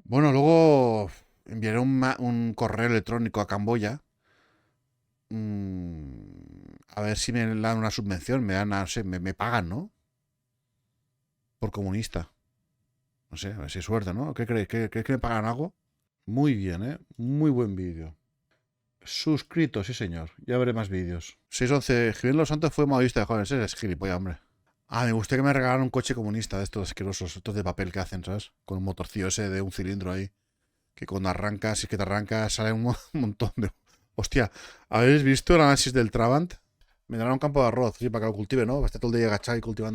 Bueno, luego enviaré un correo electrónico a Camboya. A ver si me dan una subvención, me dan, no sé, me pagan, ¿no? Por comunista. No sé, a ver si hay suerte, ¿no? ¿Qué creéis? ¿Creéis que me pagan algo? Muy bien, Muy buen vídeo. Suscrito, sí señor. Ya veré más vídeos. 611. Jiménez Los Santos fue maoísta de jóvenes. Es gilipollas, hombre. Ah, me gustaría que me regalaran un coche comunista de estos asquerosos, estos de papel que hacen, ¿sabes? Con un motorcillo ese de un cilindro ahí. Que cuando arrancas, si es que te arrancas, sale un montón de... Hostia, ¿habéis visto el análisis del Trabant? Me dará un campo de arroz, sí, para que lo cultive, ¿no? Va a estar todo el día agachado y cultivando.